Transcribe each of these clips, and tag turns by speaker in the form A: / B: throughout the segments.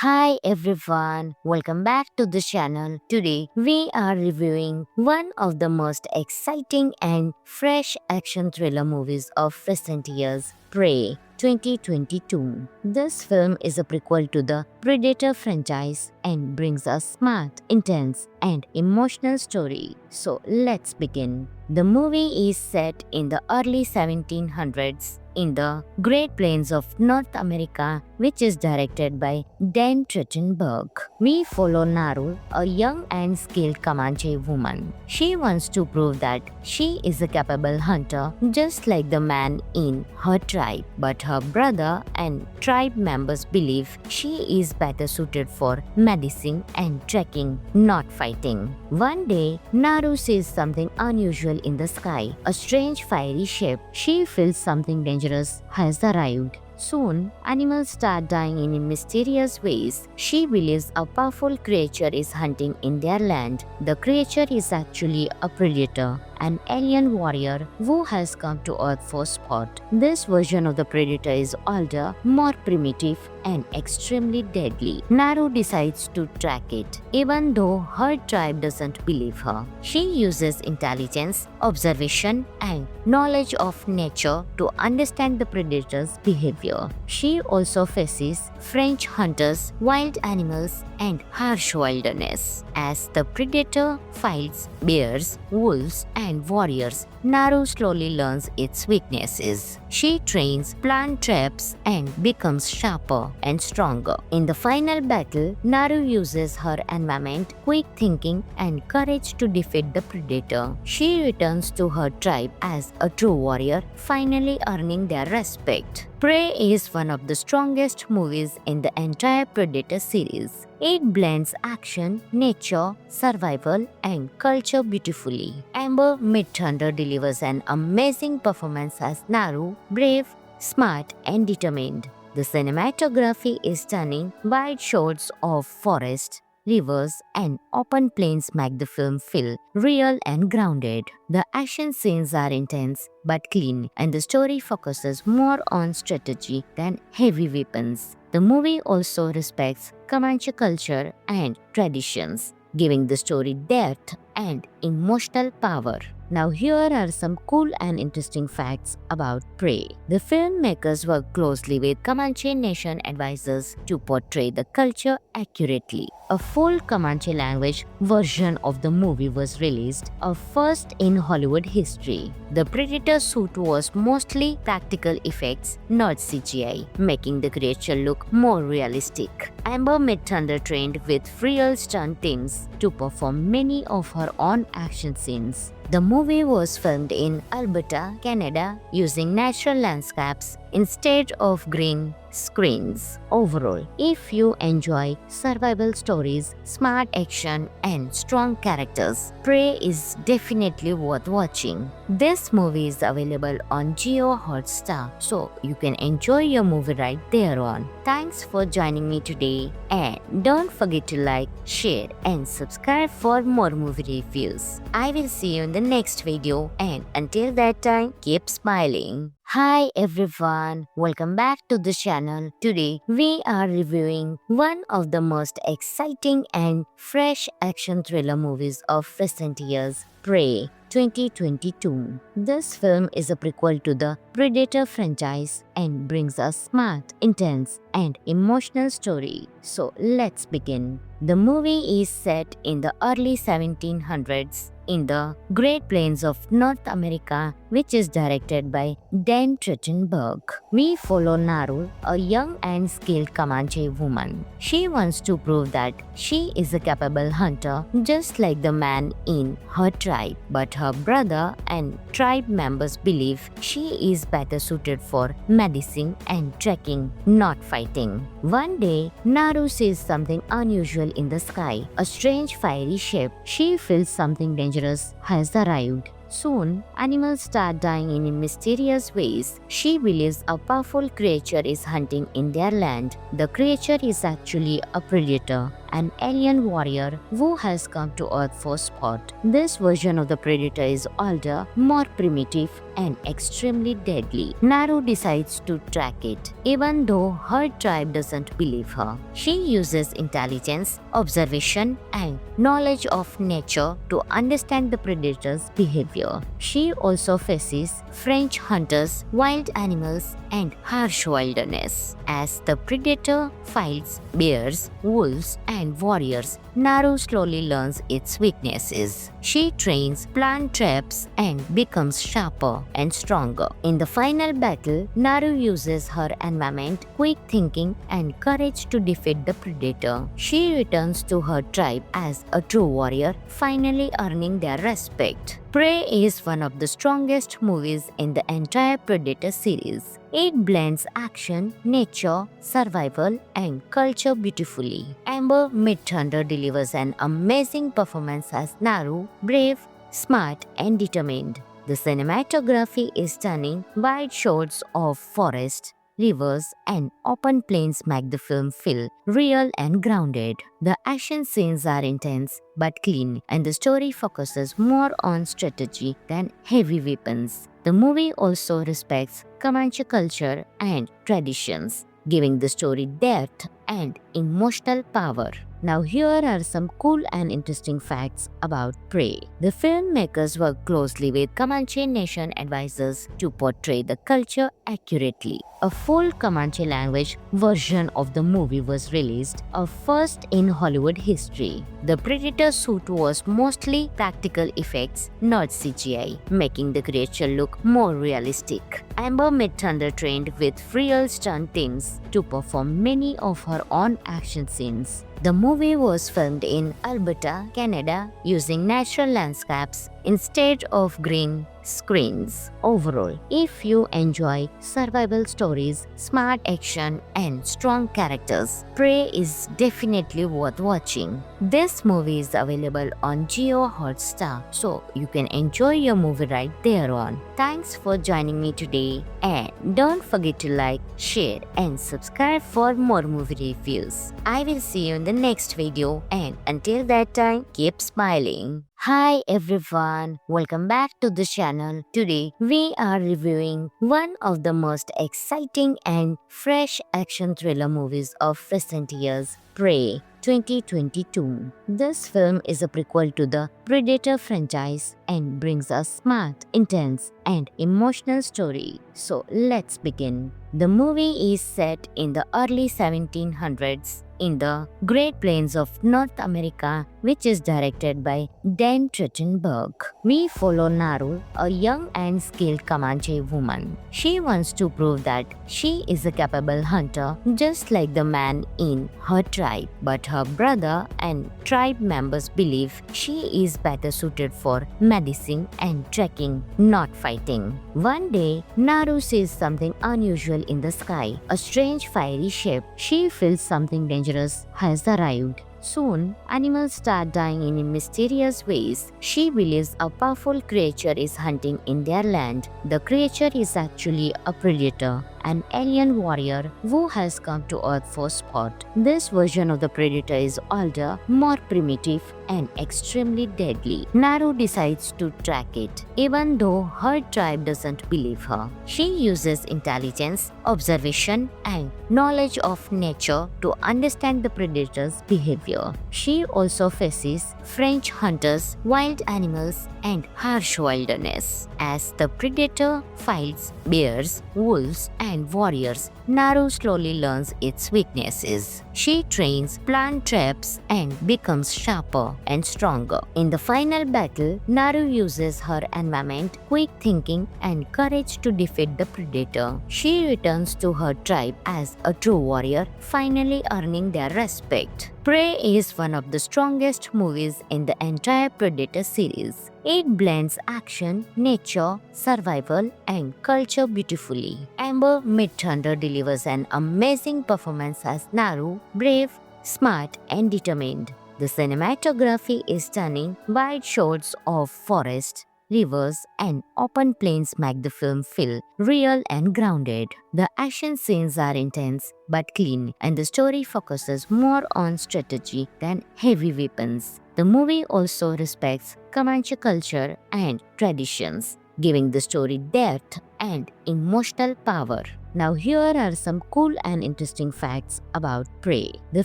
A: Hi everyone, welcome back to the channel. Today we are reviewing one of the most exciting and fresh action thriller movies of recent years, Prey 2022. This film is a prequel to the Predator franchise and brings a smart, intense, and emotional story. So let's begin. The movie is set in the early 1700s in the Great Plains of North America, which is directed by Dan Trachtenberg. We follow Naru, a young and skilled Comanche woman. She wants to prove that she is a capable hunter, just like the man in her tribe. But her brother and tribe members believe she is better suited for medicine and trekking, not fighting. One day, Naru sees something unusual in the sky, a strange fiery shape. She feels something dangerous has arrived. Soon, animals start dying in mysterious ways. She believes a powerful creature is hunting in their land. The creature is actually a predator, an alien warrior who has come to Earth for sport. This version of the predator is older, more primitive, and extremely deadly. Naru decides to track it, even though her tribe doesn't believe her. She uses intelligence, observation, and knowledge of nature to understand the predator's behavior. She also faces French hunters, wild animals, and harsh wilderness. As the predator fights bears, wolves, and warriors, Naru slowly learns its weaknesses. She trains, plants traps, and becomes sharper and stronger. In the final battle, Naru uses her environment, quick thinking, and courage to defeat the predator. She returns to her tribe as a true warrior, finally earning their respect. Prey is one of the strongest movies in the entire Predator series. It blends action, nature, survival, and culture beautifully. Amber Midthunder delivers an amazing performance as Naru, brave, smart, and determined. The cinematography is stunning. Wide shots of forest, rivers, and open plains make the film feel real and grounded. The action scenes are intense but clean, and the story focuses more on strategy than heavy weapons. The movie also respects Comanche culture and traditions, giving the story depth and emotional power. Now here are some cool and interesting facts about Prey. The filmmakers worked closely with Comanche Nation advisors to portray the culture accurately. A full Comanche language version of the movie was released, a first in Hollywood history. The Predator suit was mostly practical effects, not CGI, making the creature look more realistic. Amber Midthunder trained with real stunt teams to perform many of her own action scenes. The movie was filmed in Alberta, Canada, using natural landscapes instead of green screens. Overall, if you enjoy survival stories, smart action, and strong characters, Prey is definitely worth watching. This movie is available on Jio Hotstar, so you can enjoy your movie right there on. Thanks for joining me today, and don't forget to like, share, and subscribe for more movie reviews. I will see you in the next video, and until that time, keep smiling. Hi everyone, welcome back to the channel. Today we are reviewing one of the most exciting and fresh action thriller movies of recent years, Prey 2022. This film is a prequel to the Predator franchise and brings a smart, intense, and emotional story. So let's begin. The movie is set in the early 1700s in the Great Plains of North America, which is directed by Dan Trachtenberg. We follow Naru, a young and skilled Comanche woman. She wants to prove that she is a capable hunter, just like the man in her tribe. But her brother and tribe members believe she is better suited for medicine and trekking, not fighting. One day, Naru sees something unusual in the sky, a strange fiery shape. She feels something dangerous has arrived. Soon, animals start dying in mysterious ways. She believes a powerful creature is hunting in their land. The creature is actually a predator, an alien warrior who has come to Earth for sport. This version of the Predator is older, more primitive, and extremely deadly. Naru decides to track it, even though her tribe doesn't believe her. She uses intelligence, observation, and knowledge of nature to understand the predator's behavior. She also faces French hunters, wild animals, and harsh wilderness. As the predator fights bears, wolves, and warriors, Naru slowly learns its weaknesses. She trains, plants traps, and becomes sharper and stronger. In the final battle, Naru uses her environment, quick thinking, and courage to defeat the predator. She returns to her tribe as a true warrior, finally earning their respect. Prey is one of the strongest movies in the entire Predator series. It blends action, nature, survival, and culture beautifully. Amber Midthunder delivers an amazing performance as Naru, brave, smart, and determined. The cinematography is stunning. Wide shots of forest, rivers, and open plains make the film feel real and grounded. The action scenes are intense but clean, and the story focuses more on strategy than heavy weapons. The movie also respects Comanche culture and traditions, giving the story depth and emotional power. Now here are some cool and interesting facts about Prey. The filmmakers worked closely with Comanche Nation advisors to portray the culture accurately. A full Comanche language version of the movie was released, a first in Hollywood history. The Predator suit was mostly practical effects, not CGI, making the creature look more realistic. Amber Midthunder trained with real stunt teams to perform many of her own action scenes. The movie was filmed in Alberta, Canada, using natural landscapes instead of green screens. Overall, if you enjoy survival stories, smart action, and strong characters, Prey is definitely worth watching. This movie is available on Jio Hotstar, so you can enjoy your movie right there on. Thanks for joining me today, and don't forget to like, share, and subscribe for more movie reviews. I will see you in the next video, and until that time, keep smiling. Hi everyone, welcome back to the channel. Today we are reviewing one of the most exciting and fresh action thriller movies of recent years, Prey 2022. This film is a prequel to the Predator franchise and brings a smart, intense, and emotional story. So let's begin. The movie is set in the early 1700s in the Great Plains of North America, which is directed by Dan Trachtenberg. We follow Naru, a young and skilled Comanche woman. She wants to prove that she is a capable hunter, just like the man in her tribe. But her brother and tribe members believe she is better suited for medicine and trekking, not fighting. One day, Naru sees something unusual in the sky, a strange fiery shape. She feels something dangerous has arrived. Soon, animals start dying in mysterious ways. She believes a powerful creature is hunting in their land. The creature is actually a predator, an alien warrior who has come to Earth for sport. This version of the predator is older, more primitive, and extremely deadly. Naru decides to track it, even though her tribe doesn't believe her. She uses intelligence, observation, and knowledge of nature to understand the predator's behavior. She also faces French hunters, wild animals, and harsh wilderness. As the predator fights bears, wolves, and warriors, Naru slowly learns its weaknesses. She trains, plants traps, and becomes sharper and stronger. In the final battle, Naru uses her environment, quick thinking, and courage to defeat the predator. She returns to her tribe as a true warrior, finally earning their respect. Prey is one of the strongest movies in the entire Predator series. It blends action, nature, survival, and culture beautifully. Amber Midthunder delivers an amazing performance as Naru, brave, smart, and determined. The cinematography is stunning. Wide shots of forest, rivers, and open plains make the film feel real and grounded. The action scenes are intense but clean, and the story focuses more on strategy than heavy weapons. The movie also respects Comanche culture and traditions, giving the story depth and emotional power. Now here are some cool and interesting facts about Prey. The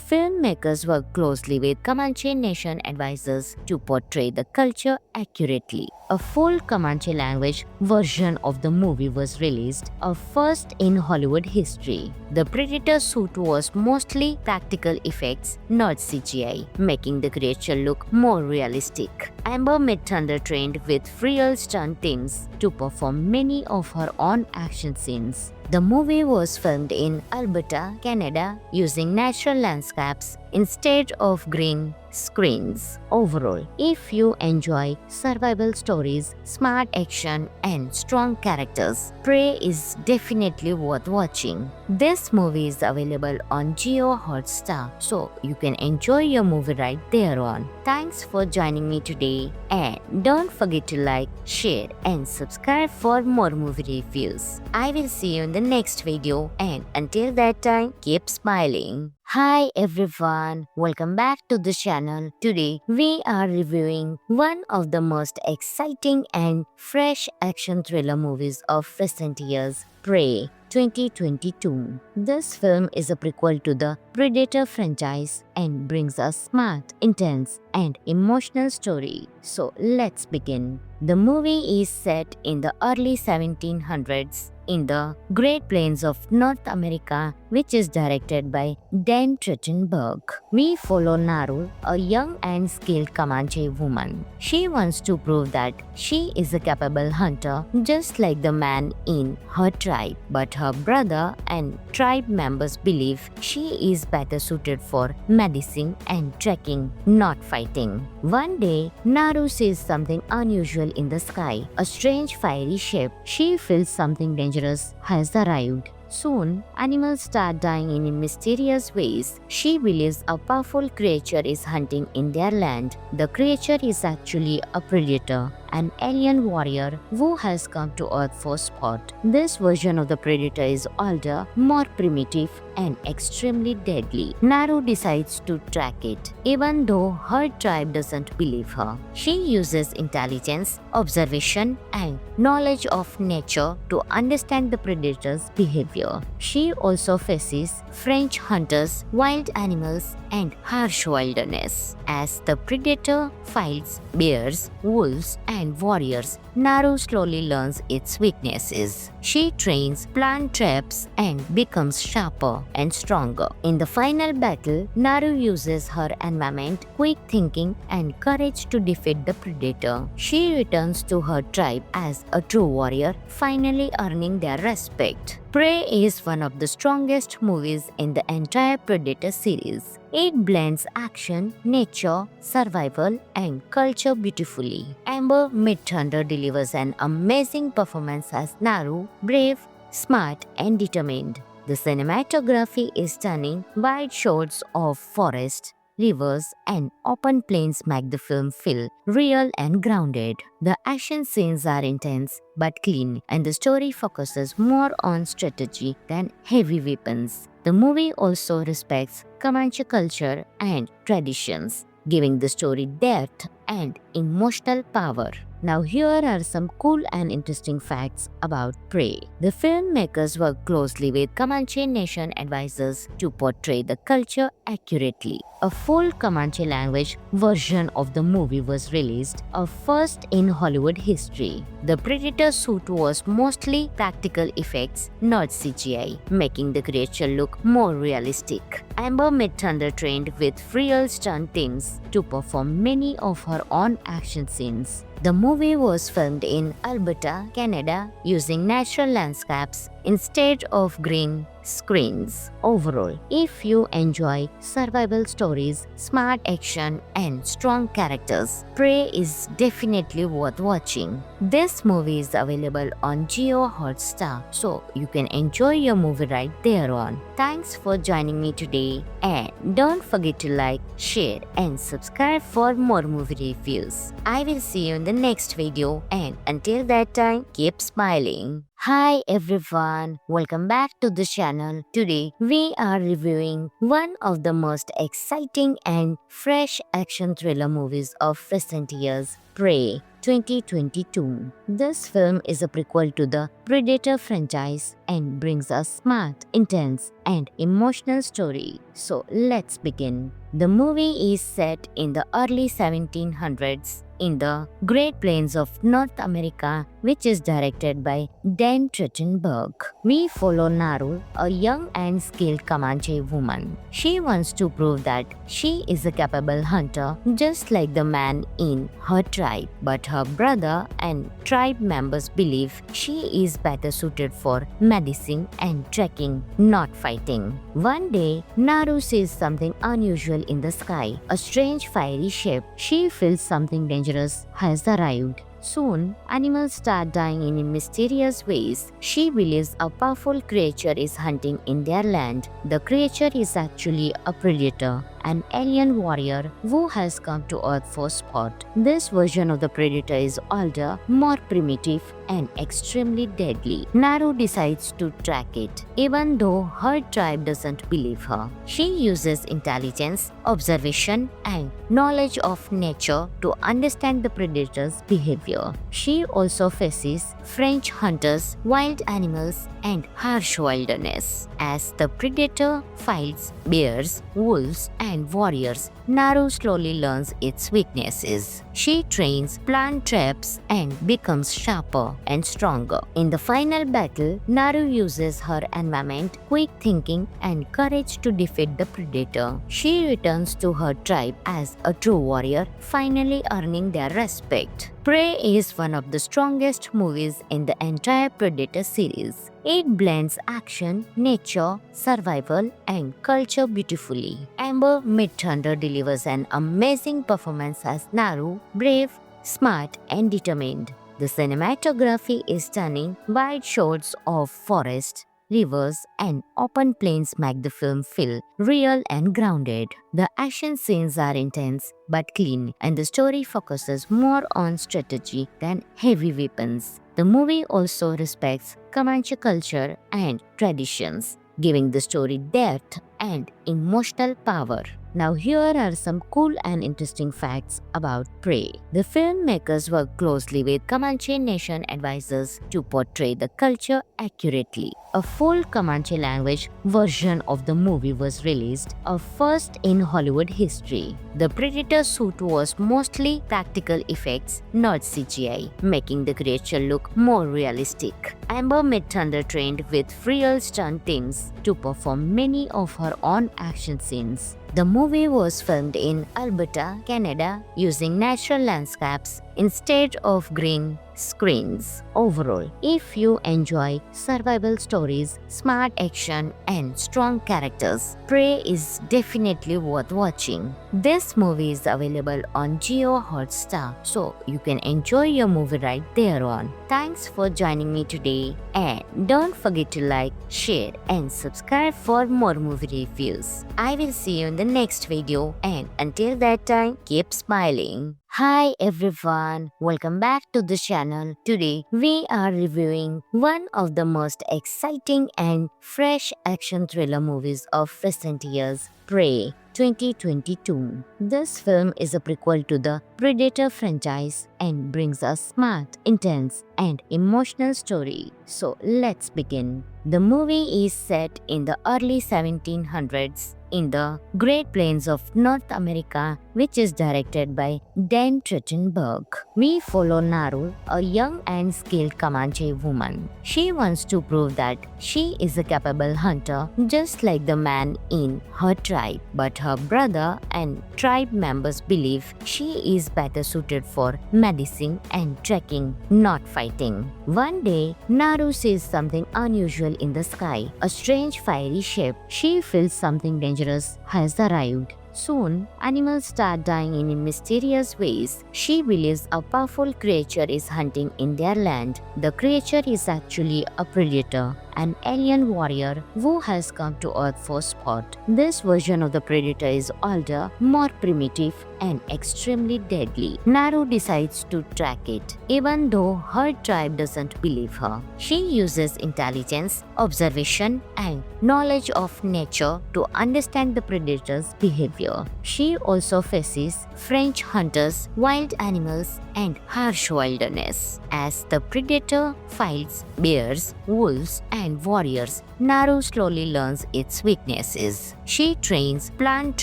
A: filmmakers worked closely with Comanche Nation advisors to portray the culture accurately. A full Comanche language version of the movie was released, a first in Hollywood history. The Predator suit was mostly practical effects, not CGI, making the creature look more realistic. Amber Midthunder trained with real stunt teams to perform many of her own action scenes. The movie was filmed in Alberta, Canada, using natural landscapes instead of green screens. Overall, if you enjoy survival stories, smart action, and strong characters, Prey is definitely worth watching. This movie is available on Jio Hotstar, so you can enjoy your movie right there on. Thanks for joining me today, and don't forget to like, share, and subscribe for more movie reviews. I will see you in the next video, and until that time, keep smiling. Hi everyone, welcome back to the channel. Today we are reviewing one of the most exciting and fresh action thriller movies of recent years, Prey 2022. This film is a prequel to the Predator franchise and brings a smart, intense, and emotional story. So let's begin. The movie is set in the early 1700s in the Great Plains of North America, which is directed by Dan Trachtenberg. We follow Naru, a young and skilled Comanche woman. She wants to prove that she is a capable hunter, just like the man in her tribe. But her brother and tribe members believe she is better suited for medicine and trekking, not fighting. One day, Naru sees something unusual in the sky, a strange fiery shape. She feels something dangerous has arrived. Soon, animals start dying in mysterious ways. She believes a powerful creature is hunting in their land. The creature is actually a predator, an alien warrior who has come to Earth for sport. This version of the predator is older, more primitive, and extremely deadly. Naru decides to track it, even though her tribe doesn't believe her. She uses intelligence, observation, and knowledge of nature to understand the predator's behavior. She also faces French hunters, wild animals, and harsh wilderness. As the predator fights bears, wolves, and warriors, Naru slowly learns its weaknesses. She trains, plants traps, and becomes sharper and stronger. In the final battle, Naru uses her environment, quick thinking, and courage to defeat the predator. She returns to her tribe as a true warrior, finally earning their respect. Prey is one of the strongest movies in the entire Predator series. It blends action, nature, survival, and culture beautifully. Amber Midthunder delivers an amazing performance as Naru, brave, smart, and determined. The cinematography is stunning. Wide shots of forest, rivers, and open plains make the film feel real and grounded. The action scenes are intense but clean, and the story focuses more on strategy than heavy weapons. The movie also respects Comanche culture and traditions, giving the story depth and emotional power. Now here are some cool and interesting facts about Prey. The filmmakers worked closely with Comanche Nation advisors to portray the culture accurately. A full Comanche language version of the movie was released, a first in Hollywood history. The Predator suit was mostly practical effects, not CGI, making the creature look more realistic. Amber Midthunder trained with real stunt teams to perform many of her own action scenes. The movie was filmed in Alberta, Canada, using natural landscapes instead of green screens. Overall, if you enjoy survival stories, smart action, and strong characters, Prey is definitely worth watching. This movie is available on Jio Hotstar, so you can enjoy your movie right there on. Thanks for joining me today, and don't forget to like, share, and subscribe for more movie reviews. I will see you in the next video, and until that time, keep smiling. Hi everyone, welcome back to the channel. Today we are reviewing one of the most exciting and fresh action thriller movies of recent years, Prey 2022. This film is a prequel to the Predator franchise and brings a smart, intense, and emotional story. So let's begin. The movie is set in the early 1700s in the Great Plains of North America, which is directed by Dan Trachtenberg. We follow Naru, a young and skilled Comanche woman. She wants to prove that she is a capable hunter, just like the man in her tribe. But her brother and tribe members believe she is better suited for medicine and trekking, not fighting. One day, Naru sees something unusual in the sky, a strange fiery shape. She feels something dangerous has arrived. Soon, animals start dying in mysterious ways. She believes a powerful creature is hunting in their land. The creature is actually a predator, an alien warrior who has come to Earth for sport. This version of the predator is older, more primitive, and extremely deadly. Naru decides to track it, even though her tribe doesn't believe her. She uses intelligence, observation, and knowledge of nature to understand the predator's behavior. She also faces French hunters, wild animals, and harsh wilderness. As the predator fights bears, wolves, and warriors, Naru slowly learns its weaknesses. She trains, plants traps, and becomes sharper and stronger. In the final battle, Naru uses her environment, quick thinking, and courage to defeat the predator. She returns to her tribe as a true warrior, finally earning their respect. Prey is one of the strongest movies in the entire Predator series. It blends action, nature, survival, and culture beautifully. Amber Midthunder delivers an amazing performance as Naru, brave, smart, and determined. The cinematography is stunning. Wide shots of forest, rivers, and open plains make the film feel real and grounded. The action scenes are intense but clean, and the story focuses more on strategy than heavy weapons. The movie also respects Comanche culture and traditions, giving the story depth and emotional power. Now here are some cool and interesting facts about Prey. The filmmakers worked closely with Comanche Nation advisors to portray the culture accurately. A full Comanche language version of the movie was released, a first in Hollywood history. The Predator suit was mostly practical effects, not CGI, making the creature look more realistic. Amber Midthunder trained with real stunt teams to perform many of her own action scenes. The movie was filmed in Alberta, Canada, using natural landscapes instead of green screens. Overall, if you enjoy survival stories, smart action, and strong characters, Prey is definitely worth watching. This movie is available on Jio Hotstar, so you can enjoy your movie right there on. Thanks for joining me today, and don't forget to like, share, and subscribe for more movie reviews. I will see you in the next video, and until that time, keep smiling. Hi everyone, welcome back to the channel. Today we are reviewing one of the most exciting and fresh action thriller movies of recent years, Prey 2022. This film is a prequel to the Predator franchise and brings a smart, intense, and emotional story. So let's begin. The movie is set in the early 1700s in the Great Plains of North America, which is directed by Dan Trachtenberg. We follow Naru, a young and skilled Comanche woman. She wants to prove that she is a capable hunter just like the man in her tribe, but her brother and tribe members believe she is better suited for medicine and trekking, not fighting. One day, Naru sees something unusual in the sky, a strange fiery shape. She feels something dangerous has arrived. Soon, animals start dying in mysterious ways. She believes a powerful creature is hunting in their land. The creature is actually a predator, an alien warrior who has come to Earth for sport. This version of the predator is older, more primitive, and extremely deadly. Naru decides to track it, even though her tribe doesn't believe her. She uses intelligence, observation, and knowledge of nature to understand the predator's behavior. She also faces French hunters, wild animals, and harsh wilderness. As the predator fights bears, wolves, and warriors, Naru slowly learns its weaknesses. She trains, plants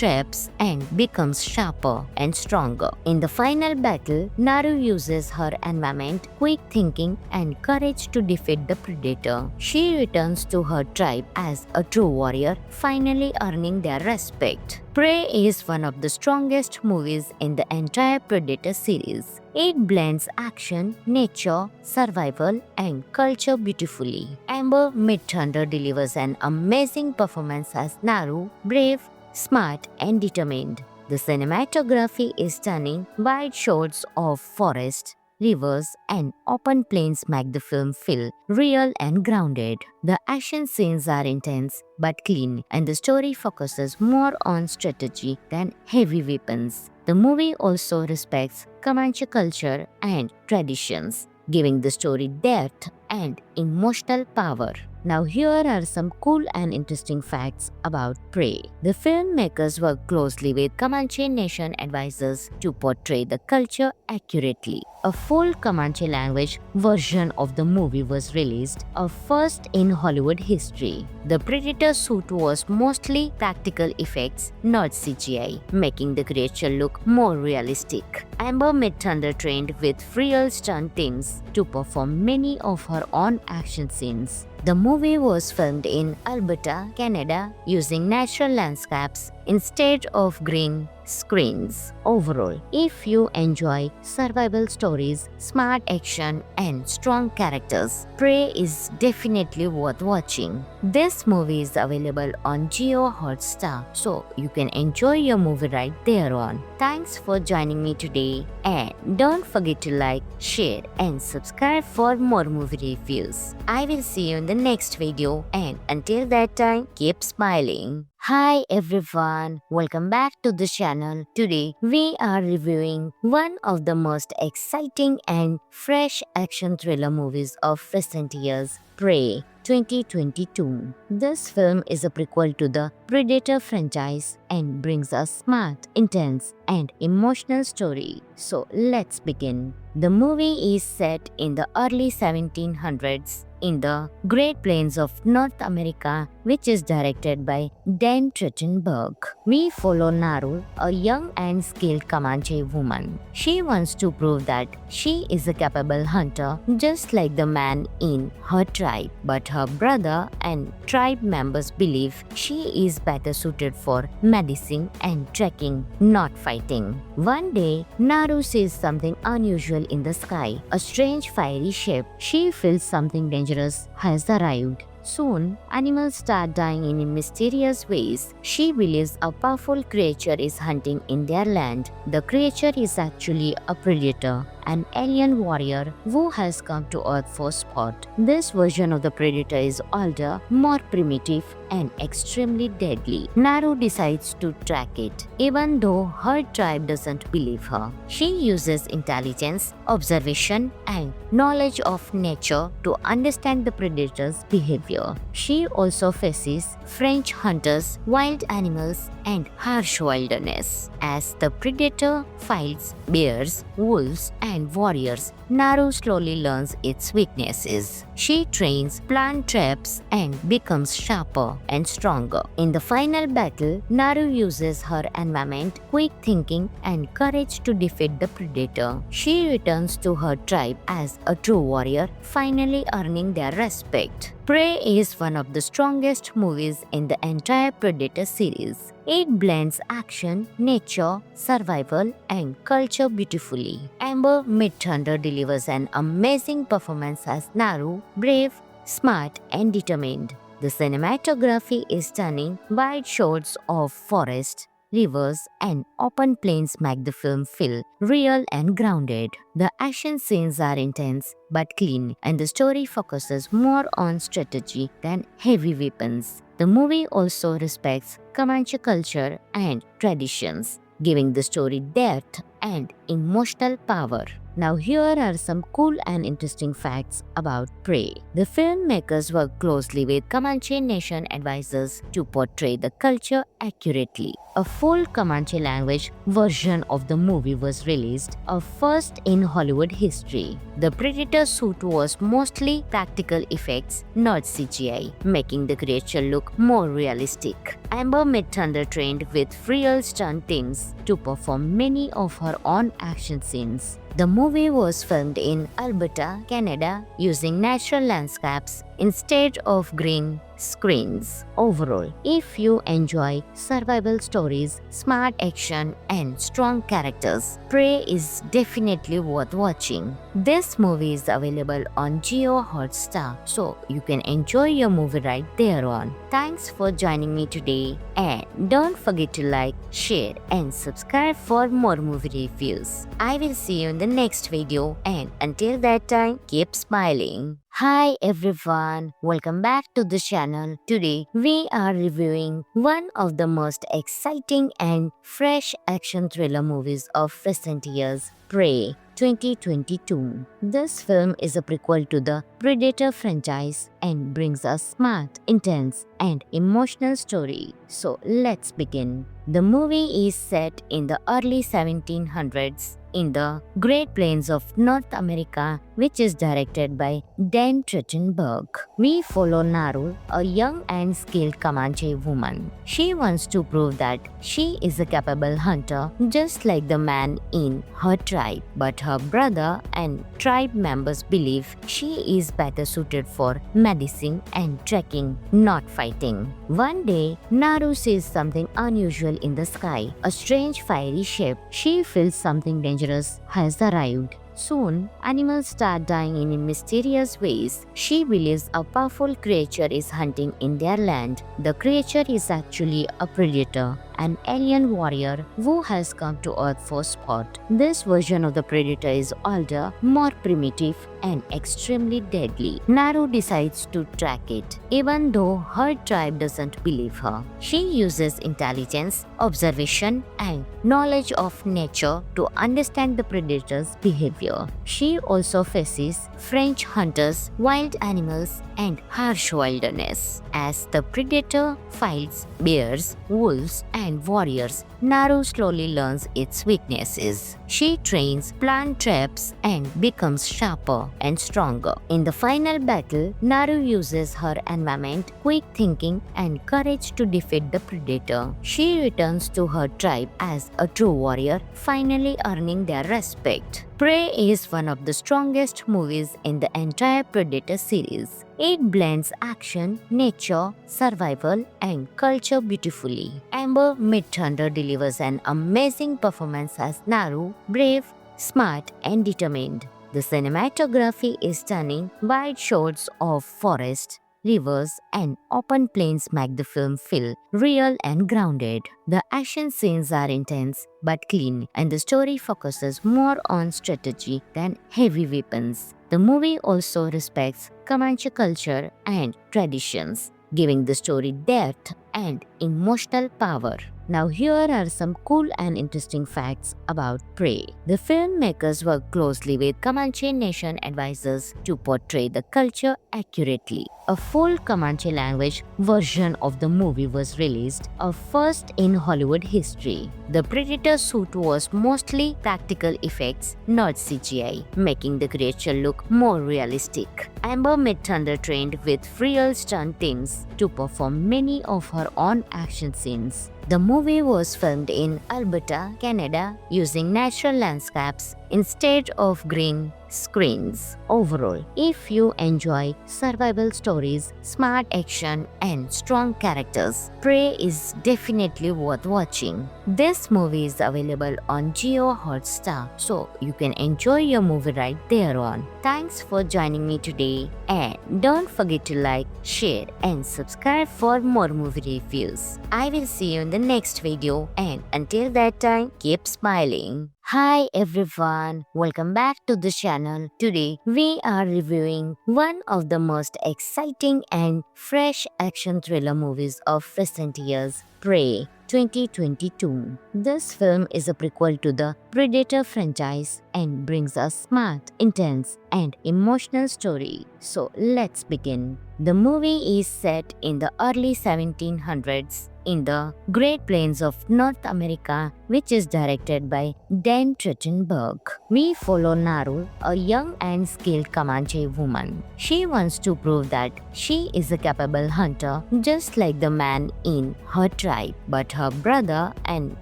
A: traps, and becomes sharper and stronger. In the final battle, Naru uses her environment, quick thinking, and courage to defeat the predator. She returns to her tribe as a true warrior, finally earning their respect. Prey is one of the strongest movies in the entire Predator series. It blends action, nature, survival, and culture beautifully. Amber Midthunder delivers an amazing performance as Naru, brave, smart, and determined. The cinematography is stunning. Wide shots of forest, rivers, and open plains make the film feel real and grounded. The action scenes are intense but clean, and the story focuses more on strategy than heavy weapons. The movie also respects Comanche culture and traditions, giving the story depth and emotional power. Now here are some cool and interesting facts about Prey. The filmmakers worked closely with Comanche Nation advisors to portray the culture accurately. A full Comanche language version of the movie was released, a first in Hollywood history. The Predator suit was mostly practical effects, not CGI, making the creature look more realistic. Amber Midthunder trained with real stunt teams to perform many of her own action scenes. The movie was filmed in Alberta, Canada, using natural landscapes instead of green screens. Overall, if you enjoy survival stories, smart action, and strong characters, Prey is definitely worth watching. This movie is available on Jio Hotstar, so you can enjoy your movie right there on. Thanks for joining me today, and don't forget to like, share, and subscribe for more movie reviews. I will see you in the next video, and until that time, keep smiling. Hi everyone, welcome back to the channel. Today we are reviewing one of the most exciting and fresh action thriller movies of recent years, Prey 2022. This film is a prequel to the Predator franchise and brings a smart, intense, and emotional story. So let's begin. The movie is set in the early 1700s in the Great Plains of North America, which is directed by Dan Trachtenberg. We follow Naru, a young and skilled Comanche woman. She wants to prove that she is a capable hunter just like the man in her tribe, but her brother and tribe members believe she is better suited for medicine and trekking, not fighting. One day, Naru sees something unusual in the sky, a strange fiery shape. She feels something dangerous has arrived. Soon, animals start dying in mysterious ways. She believes a powerful creature is hunting in their land. The creature is actually a predator, an alien warrior who has come to Earth for sport. This version of the predator is older, more primitive, and extremely deadly. Naru decides to track it, even though her tribe doesn't believe her. She uses intelligence, observation, and knowledge of nature to understand the predator's behavior. She also faces French hunters, wild animals, and harsh wilderness. As the predator fights bears, wolves, and and warriors, Naru slowly learns its weaknesses. She trains, plants traps, and becomes sharper and stronger. In the final battle, Naru uses her environment, quick thinking, and courage to defeat the predator. She returns to her tribe as a true warrior, finally earning their respect. Prey is one of the strongest movies in the entire Predator series. It blends action, nature, survival, and culture beautifully. Amber Midthunder delivers an amazing performance as Naru, brave, smart, and determined. The cinematography is stunning. Wide shots of forest, rivers, and open plains make the film feel real and grounded. The action scenes are intense but clean, and the story focuses more on strategy than heavy weapons. The movie also respects Comanche culture and traditions, giving the story depth and emotional power. Now here are some cool and interesting facts about Prey. The filmmakers worked closely with Comanche Nation advisors to portray the culture accurately. A full Comanche language version of the movie was released, a first in Hollywood history. The Predator suit was mostly practical effects, not CGI, making the creature look more realistic. Amber Midthunder trained with real stunt teams to perform many of her own action scenes. The movie was filmed in Alberta, Canada, using natural landscapes instead of green screens. Overall, if you enjoy survival stories, smart action, and strong characters, Prey is definitely worth watching. This movie is available on Jio Hotstar, so you can enjoy your movie right there on. Thanks for joining me today, and don't forget to like, share, and subscribe for more movie reviews. I will see you in the next video, and until that time, keep smiling. Hi everyone, welcome back to the channel. Today we are reviewing one of the most exciting and fresh action thriller movies of recent years, Prey 2022. This film is a prequel to the Predator franchise and brings a smart, intense, and emotional story. So let's begin. The movie is set in the early 1700s in the Great Plains of North America, which is directed by Dan Trachtenberg. We follow Naru, a young and skilled Comanche woman. She wants to prove that she is a capable hunter, just like the man in her tribe. But her brother and tribe members believe she is better suited for medicine and trekking, not fighting. One day, Naru sees something unusual in the sky, a strange fiery shape. She feels something dangerous has arrived. Soon, animals start dying in mysterious ways. She believes a powerful creature is hunting in their land. The creature is actually a predator, an alien warrior who has come to Earth for sport. This version of the predator is older, more primitive, and extremely deadly. Naru decides to track it, even though her tribe doesn't believe her. She uses intelligence, observation, and knowledge of nature to understand the predator's behavior. She also faces French hunters, wild animals, and harsh wilderness. As the predator fights bears, wolves, and warriors, Naru slowly learns its weaknesses. She trains, plants traps, and becomes sharper and stronger. In the final battle, Naru uses her environment, quick thinking, and courage to defeat the predator. She returns to her tribe as a true warrior, finally earning their respect. Prey is one of the strongest movies in the entire Predator series. It blends action, nature, survival, and culture beautifully. Amber Midthunder delivers an amazing performance as Naru, brave, smart, and determined. The cinematography is stunning. Wide shots of forest, rivers, and open plains make the film feel real and grounded. The action scenes are intense but clean, and the story focuses more on strategy than heavy weapons. The movie also respects Comanche culture and traditions, giving the story depth and emotional power. Now here are some cool and interesting facts about Prey. The filmmakers worked closely with Comanche Nation advisors to portray the culture accurately. A full Comanche language version of the movie was released, a first in Hollywood history. The Predator suit was mostly practical effects, not CGI, making the creature look more realistic. Amber Midthunder trained with real stunt teams to perform many of her own action scenes. The movie was filmed in Alberta, Canada, using natural landscapes instead of green screens. Overall, if you enjoy survival stories, smart action, and strong characters, Prey is definitely worth watching. This movie is available on Jio Hotstar, so you can enjoy your movie right there on. Thanks for joining me today, and don't forget to like, share, and subscribe for more movie reviews. I will see you in the next video, and until that time, keep smiling. Hi everyone, welcome back to the channel. Today we are reviewing one of the most exciting and fresh action thriller movies of recent years, Prey 2022. This film is a prequel to the Predator franchise and brings a smart, intense, and emotional story. So let's begin. The movie is set in the early 1700s in the Great Plains of North America, which is directed by Dan Trachtenberg. We follow Naru, a young and skilled Comanche woman. She wants to prove that she is a capable hunter, just like the man in her tribe. But her brother and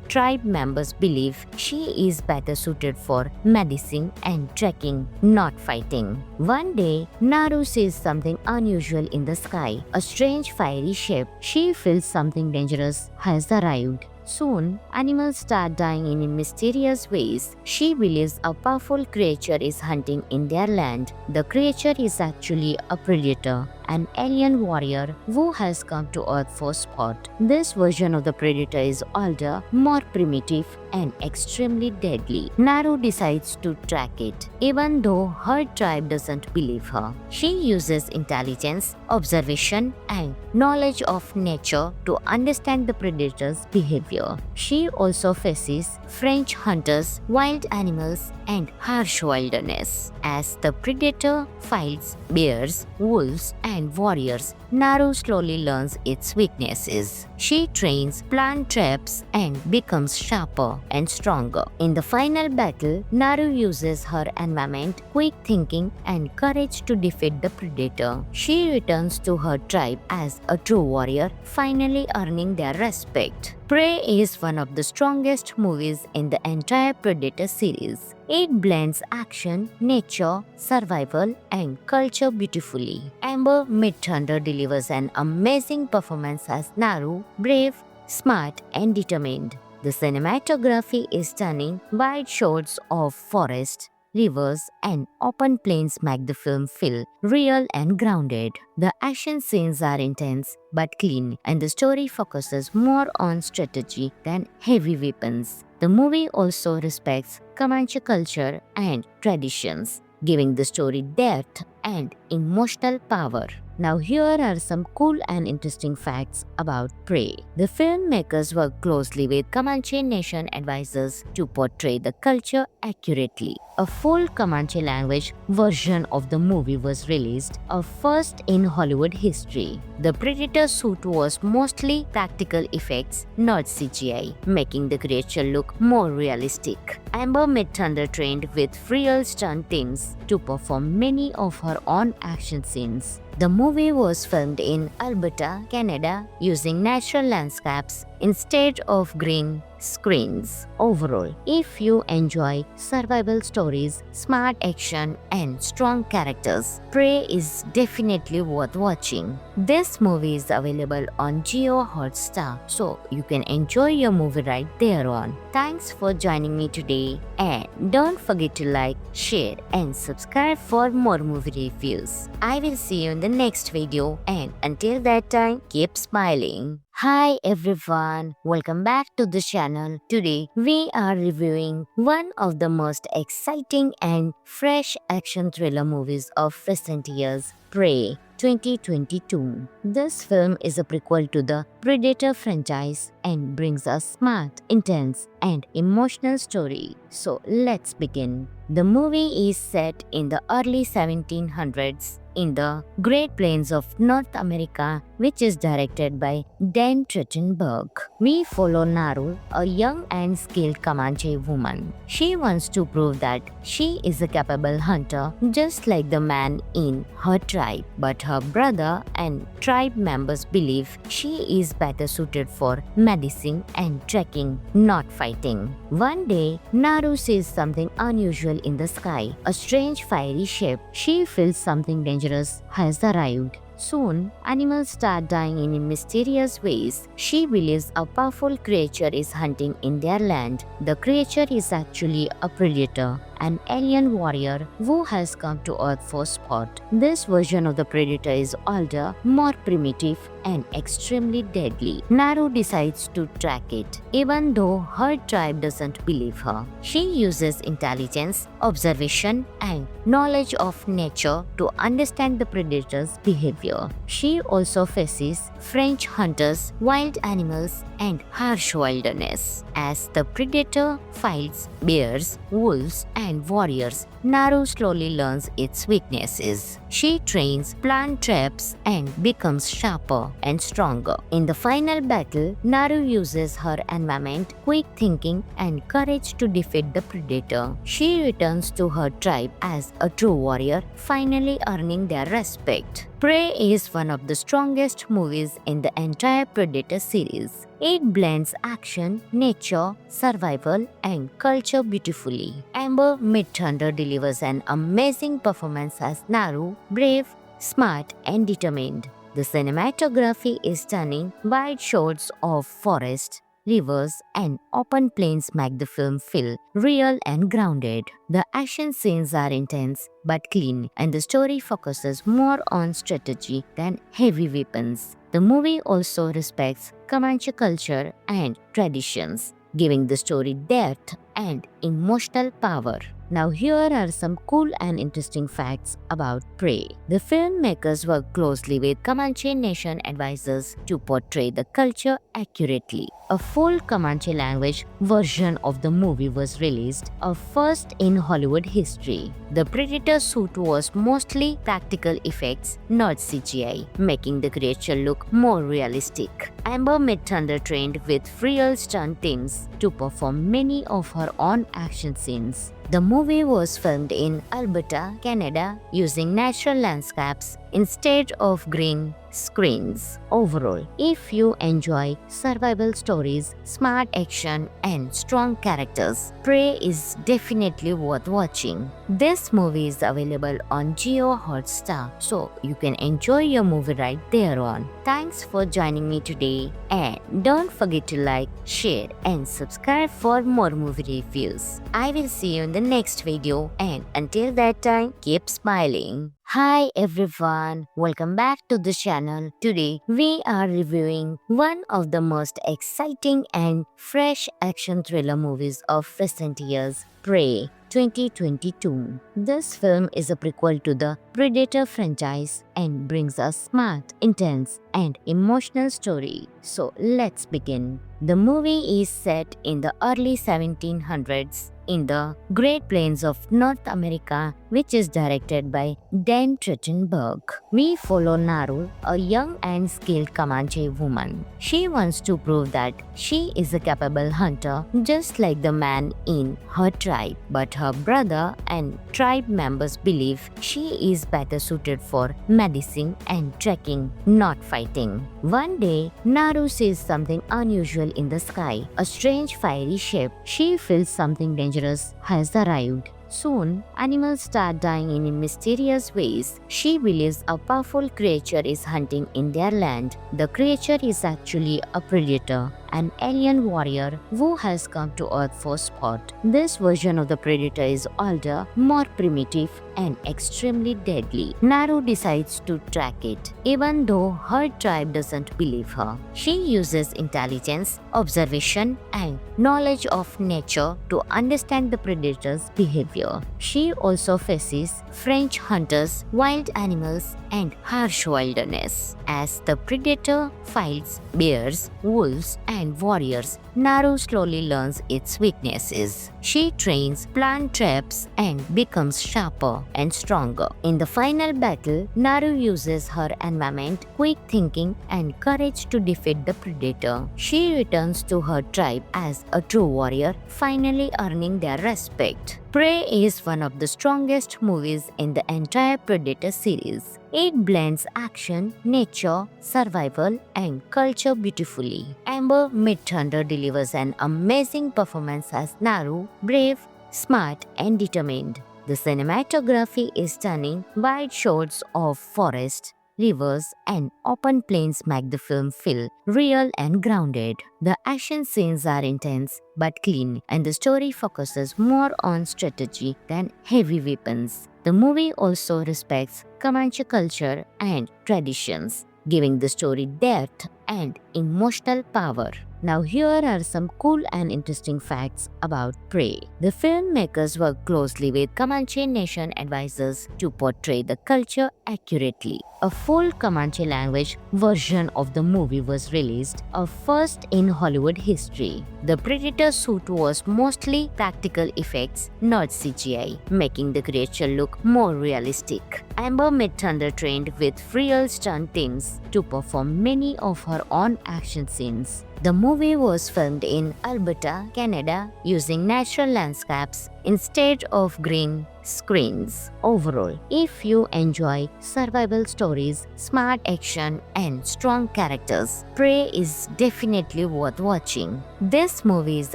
A: tribe members believe she is better suited for medicine and trekking, not fighting. One day, Naru sees something unusual in the sky, a strange fiery shape. She feels something dangerous has arrived. Soon, animals start dying in mysterious ways. She believes a powerful creature is hunting in their land. The creature is actually a predator, an alien warrior who has come to Earth for sport. This version of the predator is older, more primitive, and extremely deadly. Naru decides to track it, even though her tribe doesn't believe her. She uses intelligence, observation, and knowledge of nature to understand the predator's behavior. She also faces French hunters, wild animals, and harsh wilderness. As the predator fights bears, wolves, and warriors, Naru slowly learns its weaknesses. She trains, plants traps, and becomes sharper and stronger. In the final battle, Naru uses her environment, quick thinking, and courage to defeat the predator. She returns to her tribe as a true warrior, finally earning their respect. Prey is one of the strongest movies in the entire Predator series. It blends action, nature, survival, and culture beautifully. Amber Midthunder delivers an amazing performance as Naru, brave, smart, and determined. The cinematography is stunning. Wide shots of forest, rivers, and open plains make the film feel real and grounded. The action scenes are intense but clean, and the story focuses more on strategy than heavy weapons. The movie also respects Comanche culture and traditions, giving the story depth and emotional power. Now here are some cool and interesting facts about Prey. The filmmakers worked closely with Comanche Nation advisors to portray the culture accurately. A full Comanche language version of the movie was released, a first in Hollywood history. The Predator suit was mostly practical effects, not CGI, making the creature look more realistic. Amber Midthunder trained with real stunt teams to perform many of her own action scenes. The movie was filmed in Alberta, Canada, using natural landscapes instead of green screens. Overall, if you enjoy survival stories, smart action, and strong characters, Prey is definitely worth watching. This movie is available on Jio Hotstar, so you can enjoy your movie right there on. Thanks for joining me today, and don't forget to like, share, and subscribe for more movie reviews. I will see you in the next video, and until that time, keep smiling. Hi everyone, welcome back to the channel. Today we are reviewing one of the most exciting and fresh action thriller movies of recent years, Prey 2022. This film is a prequel to the Predator franchise and brings a smart, intense, and emotional story. So let's begin. The movie is set in the early 1700s in the Great Plains of North America, which is directed by Dan Trachtenberg. We follow Naru, a young and skilled Comanche woman. She wants to prove that she is a capable hunter, just like the man in her tribe. But her brother and tribe members believe she is better suited for medicine and trekking, not fighting. One day, Naru sees something unusual in the sky, a strange fiery shape. She feels something dangerous has arrived. Soon, animals start dying in mysterious ways. She believes a powerful creature is hunting in their land. The creature is actually a predator, an alien warrior who has come to Earth for sport. This version of the predator is older, more primitive, and extremely deadly. Naru decides to track it, even though her tribe doesn't believe her. She uses intelligence, observation, and knowledge of nature to understand the predator's behavior. She also faces French hunters, wild animals, and harsh wilderness. As the predator fights bears, wolves, and warriors, Naru slowly learns its weaknesses. She trains, plants traps, and becomes sharper and stronger. In the final battle, Naru uses her environment, quick thinking, and courage to defeat the predator. She returns to her tribe as a true warrior, finally earning their respect. Prey is one of the strongest movies in the entire Predator series. It blends action, nature, survival, and culture beautifully. Amber Midthunder delivers an amazing performance as Naru, brave, smart, and determined. The cinematography is stunning. Wide shots of forest, rivers, and open plains make the film feel real and grounded. The action scenes are intense but clean, and the story focuses more on strategy than heavy weapons. The movie also respects Comanche culture and traditions, giving the story depth and emotional power. Now here are some cool and interesting facts about Prey. The filmmakers worked closely with Comanche Nation advisors to portray the culture accurately. A full Comanche language version of the movie was released, a first in Hollywood history. The Predator suit was mostly practical effects, not CGI, making the creature look more realistic. Amber Midthunder trained with real stunt teams to perform many of her own action scenes. The movie was filmed in Alberta, Canada, using natural landscapes instead of green screens. Overall, if you enjoy survival stories, smart action, and strong characters, Prey is definitely worth watching. This movie is available on Jio Hotstar, so you can enjoy your movie right there on. Thanks for joining me today, and don't forget to like, share, and subscribe for more movie reviews. I will see you in the next video, and until that time, keep smiling. Hi everyone, welcome back to the channel. Today we are reviewing one of the most exciting and fresh action thriller movies of recent years, Prey 2022. This film is a prequel to the Predator franchise and brings a smart, intense, and emotional story. So let's begin. The movie is set in the early 1700s in the Great Plains of North America, which is directed by Dan Trachtenberg. We follow Naru, a young and skilled Comanche woman. She wants to prove that she is a capable hunter, just like the man in her tribe. But her brother and tribe members believe she is better suited for medicine and trekking, not fighting. One day, Naru sees something unusual in the sky, a strange fiery shape. She feels something dangerous has arrived. Soon, animals start dying in mysterious ways. She believes a powerful creature is hunting in their land. The creature is actually a predator, an alien warrior who has come to Earth for sport. This version of the Predator is older, more primitive, and extremely deadly. Naru decides to track it, even though her tribe doesn't believe her. She uses intelligence, observation, and knowledge of nature to understand the predator's behavior. She also faces French hunters, wild animals, and harsh wilderness. As the predator fights bears, wolves, and warriors, Naru slowly learns its weaknesses. She trains, plants traps, and becomes sharper and stronger. In the final battle, Naru uses her environment, quick thinking, and courage to defeat the predator. She returns to her tribe as a true warrior, finally earning their respect. Prey is one of the strongest movies in the entire Predator series. It blends action, nature, survival, and culture beautifully. Amber Midthunder delivers an amazing performance as Naru, brave, smart, and determined. The cinematography is stunning. Wide shots of forest, rivers, and open plains make the film feel real and grounded. The action scenes are intense but clean, and the story focuses more on strategy than heavy weapons. The movie also respects Comanche culture and traditions, giving the story depth and emotional power. Now here are some cool and interesting facts about Prey. The filmmakers worked closely with Comanche Nation advisors to portray the culture accurately. A full Comanche language version of the movie was released, a first in Hollywood history. The Predator suit was mostly practical effects, not CGI, making the creature look more realistic. Amber Midthunder trained with real stunt teams to perform many of her own action scenes. The movie was filmed in Alberta, Canada, using natural landscapes instead of green screens. Overall, if you enjoy survival stories, smart action, and strong characters, Prey is definitely worth watching. This movie is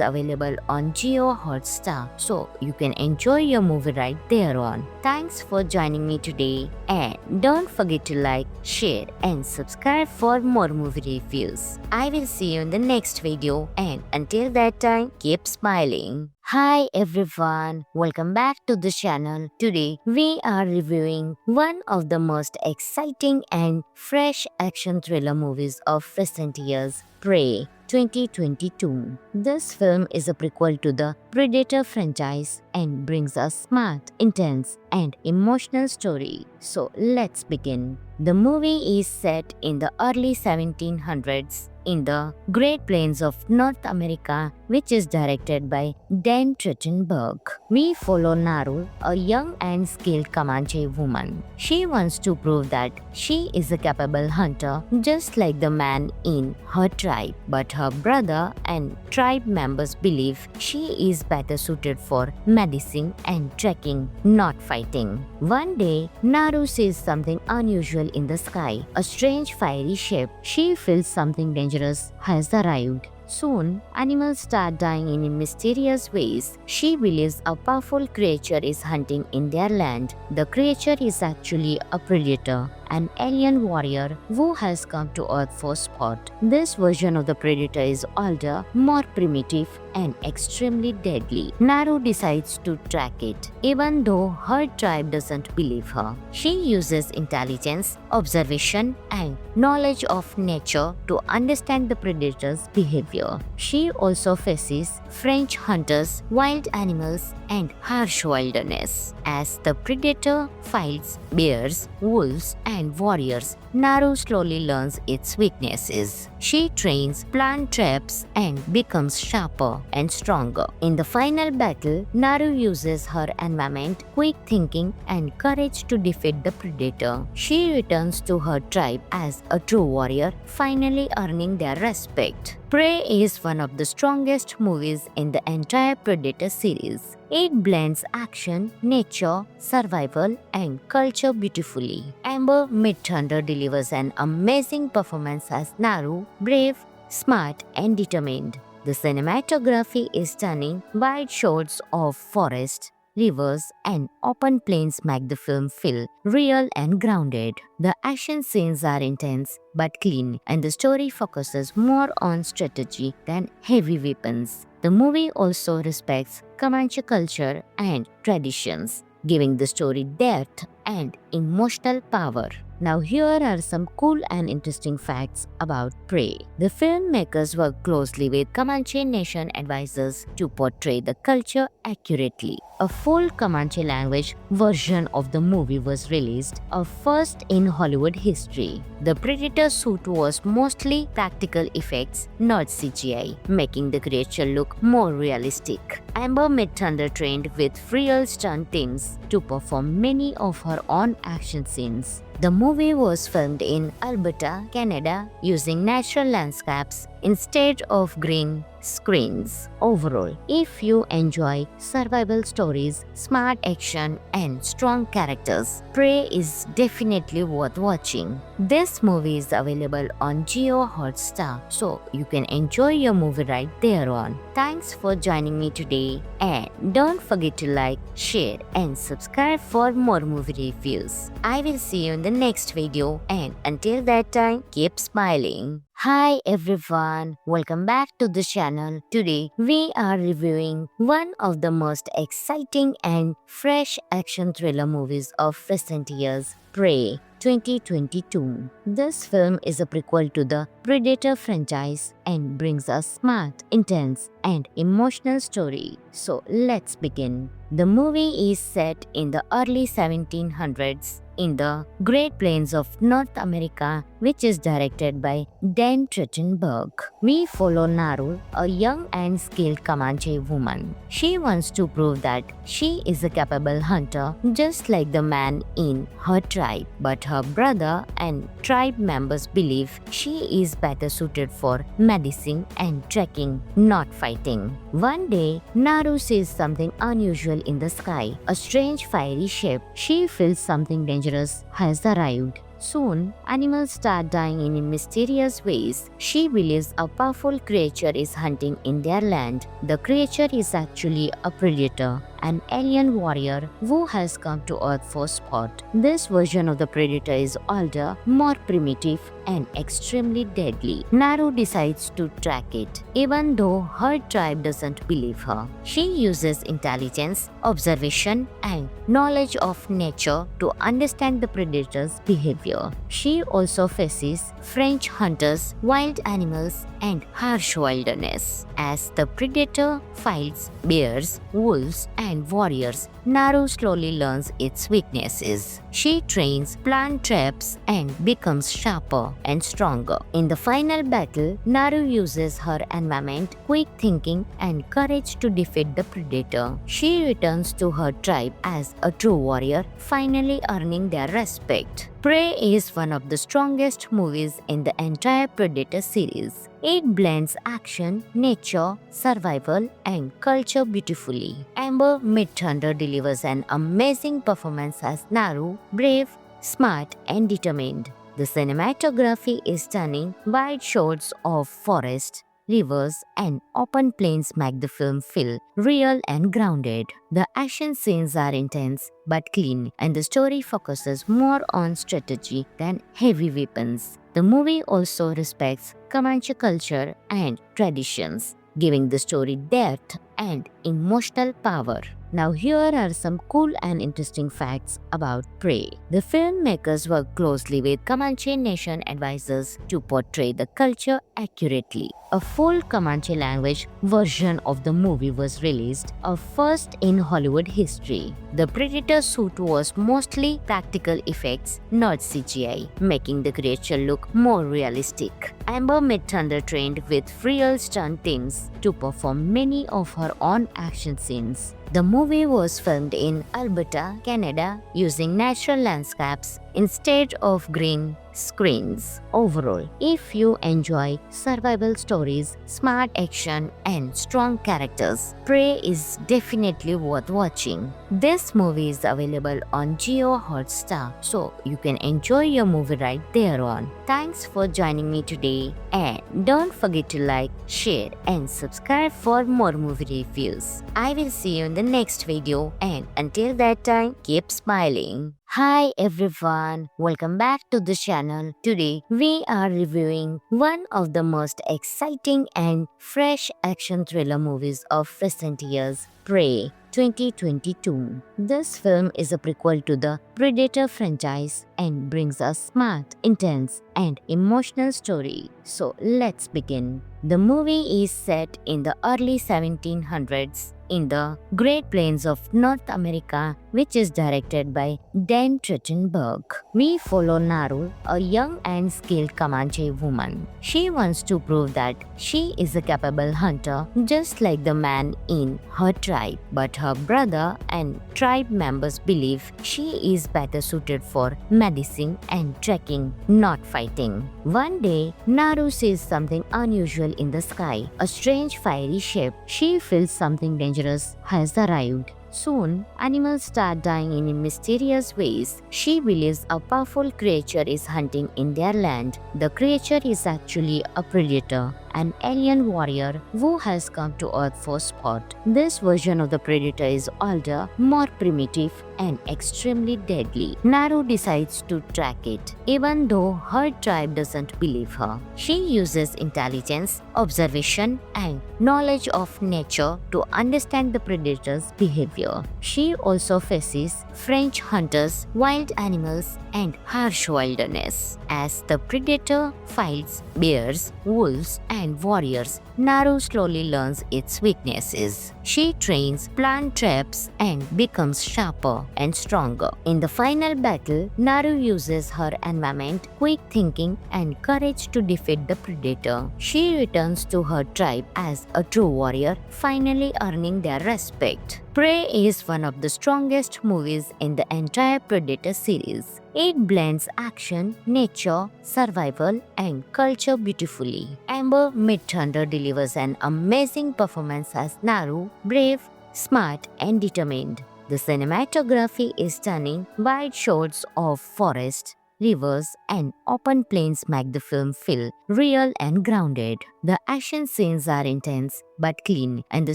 A: available on Jio Hotstar, so you can enjoy your movie right there on. Thanks for joining me today, and don't forget to like, share, and subscribe for more movie reviews. I will see you in the next video, and until that time, keep smiling. Hi everyone, welcome back to the channel. Today we are reviewing one of the most exciting and fresh action thriller movies of recent years, Prey 2022. This film is a prequel to the Predator franchise and brings a smart, intense, and emotional story. So let's begin. The movie is set in the early 1700s in the Great Plains of North America, which is directed by Dan Trachtenberg. We follow Naru, a young and skilled Comanche woman. She wants to prove that she is a capable hunter, just like the man in her tribe. But her brother and tribe members believe she is better suited for medicine and trekking, not fighting. One day, Naru sees something unusual in the sky, a strange fiery shape. She feels something dangerous has arrived. Soon, animals start dying in mysterious ways. She believes a powerful creature is hunting in their land. The creature is actually a predator, an alien warrior who has come to Earth for sport. This version of the predator is older, more primitive, and extremely deadly. Naru decides to track it, even though her tribe doesn't believe her. She uses intelligence, observation, and knowledge of nature to understand the predator's behavior. She also faces French hunters, wild animals, and harsh wilderness. As the predator fights bears, wolves, and warriors, Naru slowly learns its weaknesses. She trains, plants traps, and becomes sharper and stronger. In the final battle, Naru uses her environment, quick thinking, and courage to defeat the predator. She returns to her tribe as a true warrior, finally earning their respect. Prey is one of the strongest movies in the entire Predator series. It blends action, nature, survival, and culture beautifully. Amber Midthunder delivers an amazing performance as Naru, brave, smart, and determined. The cinematography is stunning. Wide shots of forest, rivers, and open plains make the film feel real and grounded. The action scenes are intense but clean, and the story focuses more on strategy than heavy weapons. The movie also respects Comanche culture and traditions, giving the story depth and emotional power. Now here are some cool and interesting facts about Prey. The filmmakers worked closely with Comanche Nation advisors to portray the culture accurately. A full Comanche language version of the movie was released, a first in Hollywood history. The Predator suit was mostly practical effects, not CGI, making the creature look more realistic. Amber Midthunder trained with real stunt teams to perform many of her own action scenes. The movie was filmed in Alberta, Canada, using natural landscapes instead of green screens. Overall, if you enjoy survival stories, smart action, and strong characters, Prey is definitely worth watching. This movie is available on Jio Hotstar, so you can enjoy your movie right there on. Thanks for joining me today, and don't forget to like, share, and subscribe for more movie reviews. I will see you in the next video, and until that time, keep smiling. Hi everyone, welcome back to the channel. Today we are reviewing one of the most exciting and fresh action thriller movies of recent years, Prey 2022. This film is a prequel to the Predator franchise and brings a smart, intense, and emotional story. So let's begin. The movie is set in the early 1700s in the Great Plains of North America, which is directed by Dan Trachtenberg. We follow Naru, a young and skilled Comanche woman. She wants to prove that she is a capable hunter, just like the man in her tribe. But her brother and tribe members believe she is better suited for medicine and trekking, not fighting. One day, Naru sees something unusual in the sky, a strange fiery shape. She feels something dangerous has arrived. Soon, animals start dying in mysterious ways. She believes a powerful creature is hunting in their land. The creature is actually a predator, an alien warrior who has come to Earth for sport. This version of the predator is older, more primitive, and extremely deadly. Naru decides to track it, even though her tribe doesn't believe her. She uses intelligence, observation, and knowledge of nature to understand the predator's behavior. She also faces French hunters, wild animals, and harsh wilderness. As the predator fights bears, wolves, and warriors, Naru slowly learns its weaknesses. She trains, plants traps, and becomes sharper and stronger. In the final battle, Naru uses her environment, quick thinking, and courage to defeat the predator. She returns to her tribe as a true warrior, finally earning their respect. Prey is one of the strongest movies in the entire Predator series. It blends action, nature, survival, and culture beautifully. Amber Midthunder delivers an amazing performance as Naru, brave, smart, and determined. The cinematography is stunning. Wide shots of forest, rivers, and open plains make the film feel real and grounded. The action scenes are intense but clean, and the story focuses more on strategy than heavy weapons. The movie also respects Comanche culture and traditions, giving the story depth and emotional power. Now here are some cool and interesting facts about Prey. The filmmakers worked closely with Comanche Nation advisors to portray the culture accurately. A full Comanche language version of the movie was released, a first in Hollywood history. The Predator suit was mostly practical effects, not CGI, making the creature look more realistic. Amber Midthunder trained with real stunt teams to perform many of her own action scenes. The movie was filmed in Alberta, Canada, using natural landscapes instead of green screens. Overall, if you enjoy survival stories, smart action, and strong characters, Prey is definitely worth watching. This movie is available on Jio Hotstar, so you can enjoy your movie right there on. Thanks for joining me today, and don't forget to like, share, and subscribe for more movie reviews. I will see you in the next video, and until that time, keep smiling. Hi everyone, welcome back to the channel. Today we are reviewing one of the most exciting and fresh action thriller movies of recent years, Prey 2022. This film is a prequel to the Predator franchise and brings a smart, intense, and emotional story. So let's begin. The movie is set in the early 1700s in the Great Plains of North America, which is directed by Dan Trachtenberg. We follow Naru, a young and skilled Comanche woman. She wants to prove that she is a capable hunter, just like the man in her tribe. But her brother and tribe members believe she is better suited for medicine and trekking, not fighting. One day, Naru sees something unusual in the sky, a strange fiery shape. She feels something dangerous has arrived. Soon, animals start dying in mysterious ways. She believes a powerful creature is hunting in their land. The creature is actually a predator, an alien warrior who has come to Earth for sport. This version of the predator is older, more primitive, and extremely deadly. Naru decides to track it, even though her tribe doesn't believe her. She uses intelligence, observation, and knowledge of nature to understand the predator's behavior. She also faces French hunters, wild animals, and harsh wilderness. As the predator fights bears, wolves, and warriors, Naru slowly learns its weaknesses. She trains, plants traps, and becomes sharper and stronger. In the final battle, Naru uses her environment, quick thinking, and courage to defeat the predator. She returns to her tribe as a true warrior, finally earning their respect. Prey is one of the strongest movies in the entire Predator series. It blends action, nature, survival, and culture beautifully. Amber Midthunder delivers an amazing performance as Naru, brave, smart, and determined. The cinematography is stunning. Wide shots of forest, rivers, and open plains make the film feel real and grounded. The action scenes are intense but clean, and the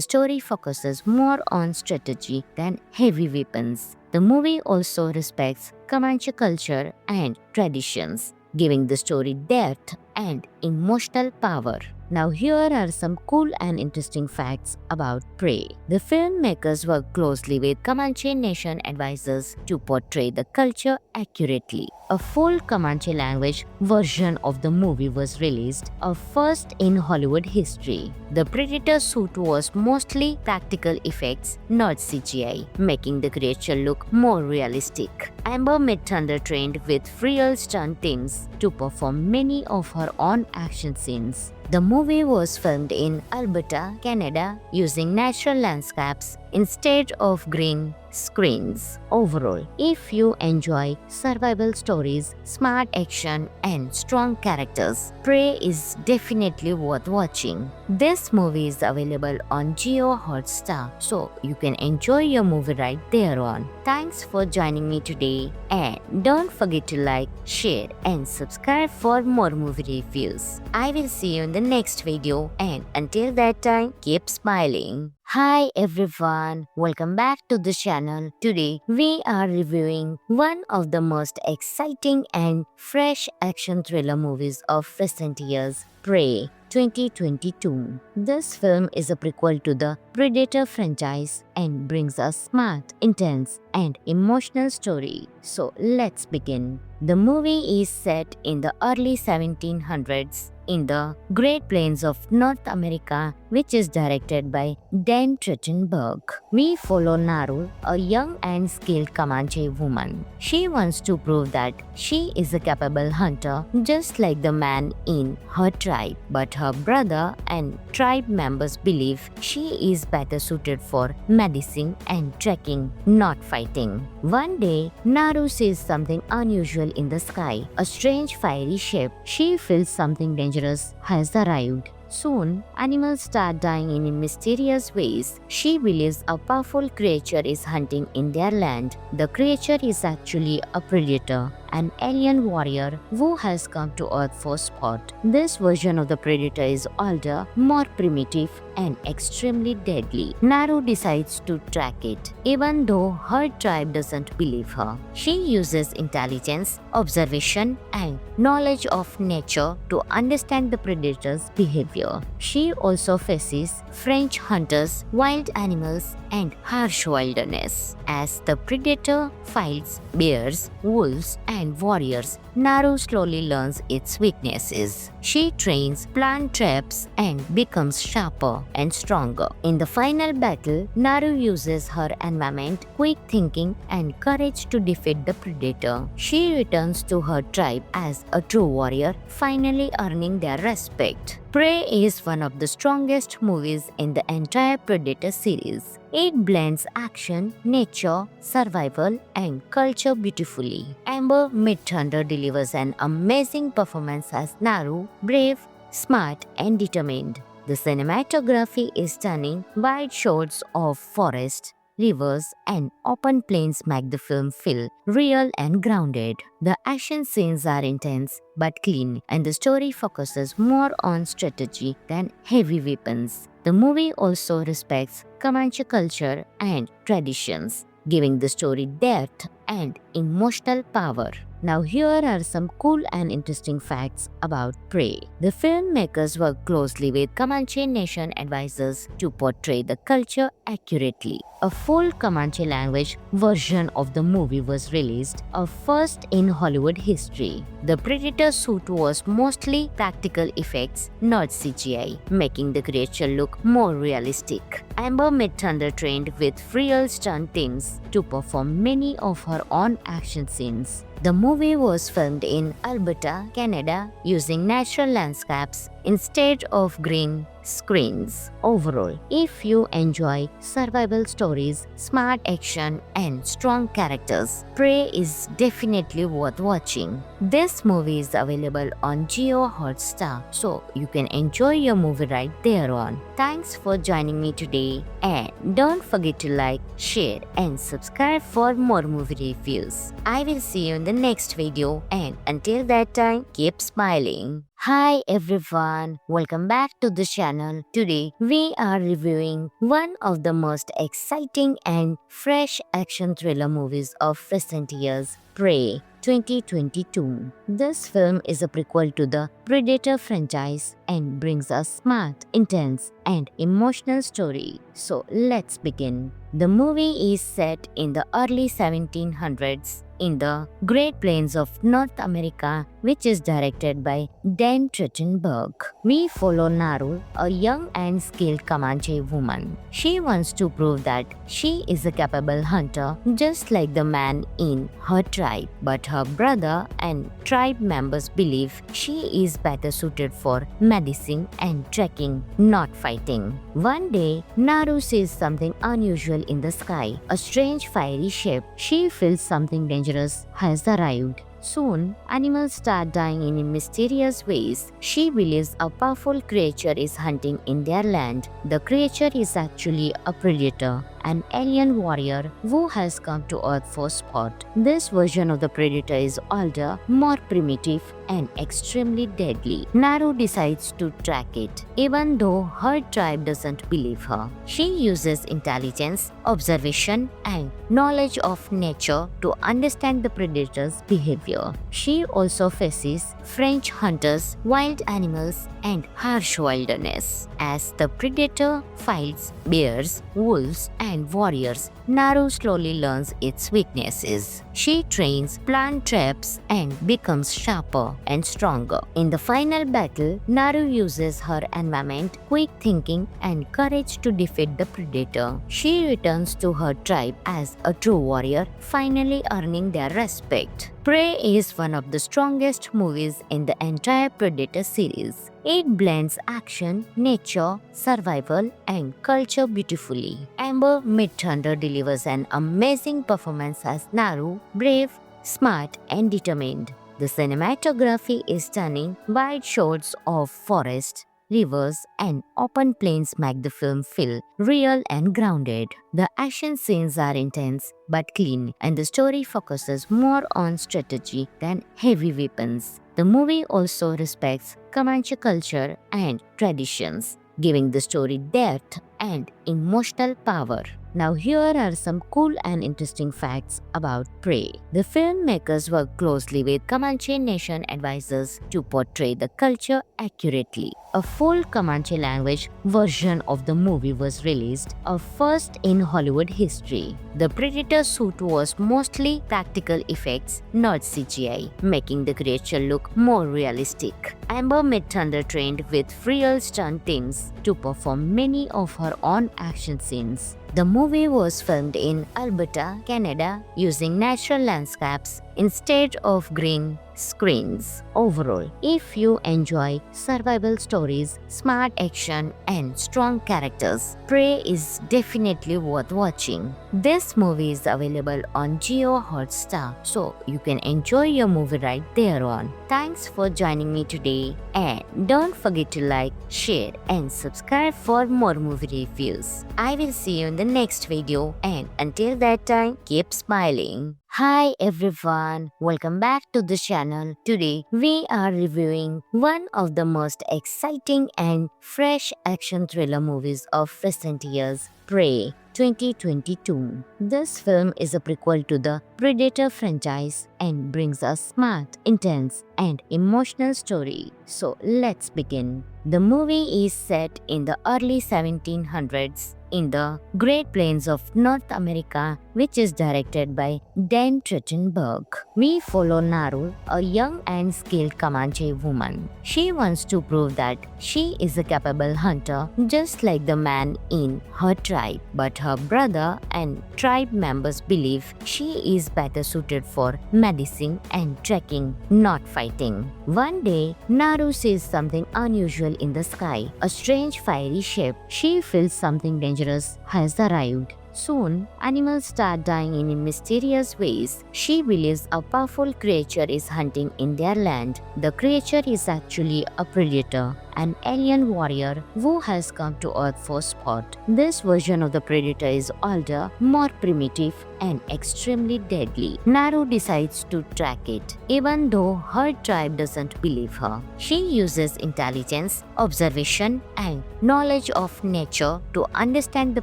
A: story focuses more on strategy than heavy weapons. The movie also respects Comanche culture and traditions, giving the story depth and emotional power. Now here are some cool and interesting facts about Prey. The filmmakers worked closely with Comanche Nation advisors to portray the culture accurately. A full Comanche language version of the movie was released, a first in Hollywood history. The Predator suit was mostly practical effects, not CGI, making the creature look more realistic. Amber Midthunder trained with real stunt teams to perform many of her own action scenes. The movie was filmed in Alberta, Canada, using natural landscapes instead of green screens. Overall, if you enjoy survival stories, smart action, and strong characters, Prey is definitely worth watching. This movie is available on Jio Hotstar, so you can enjoy your movie right there on. Thanks for joining me today, and don't forget to like, share, and subscribe for more movie reviews. I will see you in the next video, and until that time, keep smiling. Hi everyone, welcome back to the channel. Today we are reviewing one of the most exciting and fresh action thriller movies of recent years, Prey 2022. This film is a prequel to the Predator franchise and brings a smart, intense, and emotional story. So let's begin. The movie is set in the early 1700s in the Great Plains of North America, which is directed by Dan Trachtenberg. We follow Naru, a young and skilled Comanche woman. She wants to prove that she is a capable hunter just like the man in her tribe, but her brother and tribe members believe she is better suited for medicine and trekking, not fighting. One day, Naru sees something unusual in the sky, a strange fiery shape. She feels something dangerous has arrived. Soon, animals start dying in mysterious ways. She believes a powerful creature is hunting in their land. The creature is actually a predator, an alien warrior who has come to Earth for sport. This version of the predator is older, more primitive, and extremely deadly. Naru decides to track it, even though her tribe doesn't believe her. She uses intelligence, observation, and knowledge of nature to understand the predator's behavior. She also faces French hunters, wild animals, and harsh wilderness. As the predator fights bears, wolves, and warriors, Naru slowly learns its weaknesses. She trains, plants traps, and becomes sharper and stronger. In the final battle, Naru uses her environment, quick thinking, and courage to defeat the predator. She returns to her tribe as a true warrior, finally earning their respect. Prey is one of the strongest movies in the entire Predator series. It blends action, nature, survival, and culture beautifully. Amber Midthunder delivers an amazing performance as Naru, brave, smart, and determined. The cinematography is stunning. Wide shots of forest, rivers, and open plains make the film feel real and grounded. The action scenes are intense but clean, and the story focuses more on strategy than heavy weapons. The movie also respects Comanche culture and traditions, giving the story depth and emotional power. Now here are some cool and interesting facts about Prey. The filmmakers worked closely with Comanche Nation advisors to portray the culture accurately. A full Comanche language version of the movie was released, a first in Hollywood history. The Predator suit was mostly practical effects, not CGI, making the creature look more realistic. Amber Midthunder trained with real stunt teams to perform many of her own action scenes. The movie was filmed in Alberta, Canada, using natural landscapes instead of green screens. Overall, if you enjoy survival stories, smart action, and strong characters, Prey is definitely worth watching. This movie is available on Jio Hotstar, so you can enjoy your movie right there on. Thanks for joining me today, and don't forget to like, share, and subscribe for more movie reviews. I will see you in the next video, and until that time, keep smiling. Hi everyone, welcome back to the channel. Today we are reviewing one of the most exciting and fresh action thriller movies of recent years, Prey 2022. This film is a prequel to the Predator franchise and brings a smart, intense, and emotional story. So let's begin. The movie is set in the early 1700s in the Great Plains of North America, which is directed by Dan Trachtenberg. We follow Naru, a young and skilled Comanche woman. She wants to prove that she is a capable hunter just like the man in her tribe, but her brother and tribe members believe she is better suited for medicine and trekking, not fighting. One day, Naru sees something unusual in the sky, a strange fiery shape. She feels something dangerous has arrived. Soon, animals start dying in mysterious ways. She believes a powerful creature is hunting in their land. The creature is actually a predator, an alien warrior who has come to Earth for sport. This version of the predator is older, more primitive, and extremely deadly. Naru decides to track it, even though her tribe doesn't believe her. She uses intelligence, observation, and knowledge of nature to understand the predator's behavior. She also faces French hunters, wild animals, and harsh wilderness. As the predator fights bears, wolves, and and warriors, Naru slowly learns its weaknesses. She trains, plants traps, and becomes sharper and stronger. In the final battle, Naru uses her environment, quick thinking, and courage to defeat the predator. She returns to her tribe as a true warrior, finally earning their respect. Prey is one of the strongest movies in the entire Predator series. It blends action, nature, survival, and culture beautifully. Amber Midthunder delivers an amazing performance as Naru, brave, smart, and determined. The cinematography is stunning. Wide shots of forest, rivers, and open plains make the film feel real and grounded. The action scenes are intense but clean, and the story focuses more on strategy than heavy weapons. The movie also respects Comanche culture and traditions, giving the story depth and emotional power. Now here are some cool and interesting facts about Prey. The filmmakers worked closely with Comanche Nation advisors to portray the culture accurately. A full Comanche language version of the movie was released, a first in Hollywood history. The Predator suit was mostly practical effects, not CGI, making the creature look more realistic. Amber Midthunder trained with real stunt teams to perform many of her own action scenes. The movie was filmed in Alberta, Canada, using natural landscapes instead of green screens. Overall, if you enjoy survival stories, smart action, and strong characters, Prey is definitely worth watching. This movie is available on Jio Hotstar, so you can enjoy your movie right there on. Thanks for joining me today, and don't forget to like, share, and subscribe for more movie reviews. I will see you in the next video, and until that time, keep smiling. Hi everyone, welcome back to the channel. Today we are reviewing one of the most exciting and fresh action thriller movies of recent years, Prey 2022. This film is a prequel to the Predator franchise and brings a smart, intense, and emotional story. So let's begin. The movie is set in the early 1700s in the Great Plains of North America, which is directed by Dan Trachtenberg. We follow Naru, a young and skilled Comanche woman. She wants to prove that she is a capable hunter, just like the man in her tribe. But her brother and tribe members believe she is better suited for medicine and trekking, not fighting. One day, Naru sees something unusual in the sky, a strange fiery shape. She feels something dangerous has arrived. Soon, animals start dying in mysterious ways. She believes a powerful creature is hunting in their land. The creature is actually a predator, an alien warrior who has come to Earth for sport. This version of the predator is older, more primitive, and extremely deadly. Naru decides to track it, even though her tribe doesn't believe her. She uses intelligence, observation, and knowledge of nature to understand the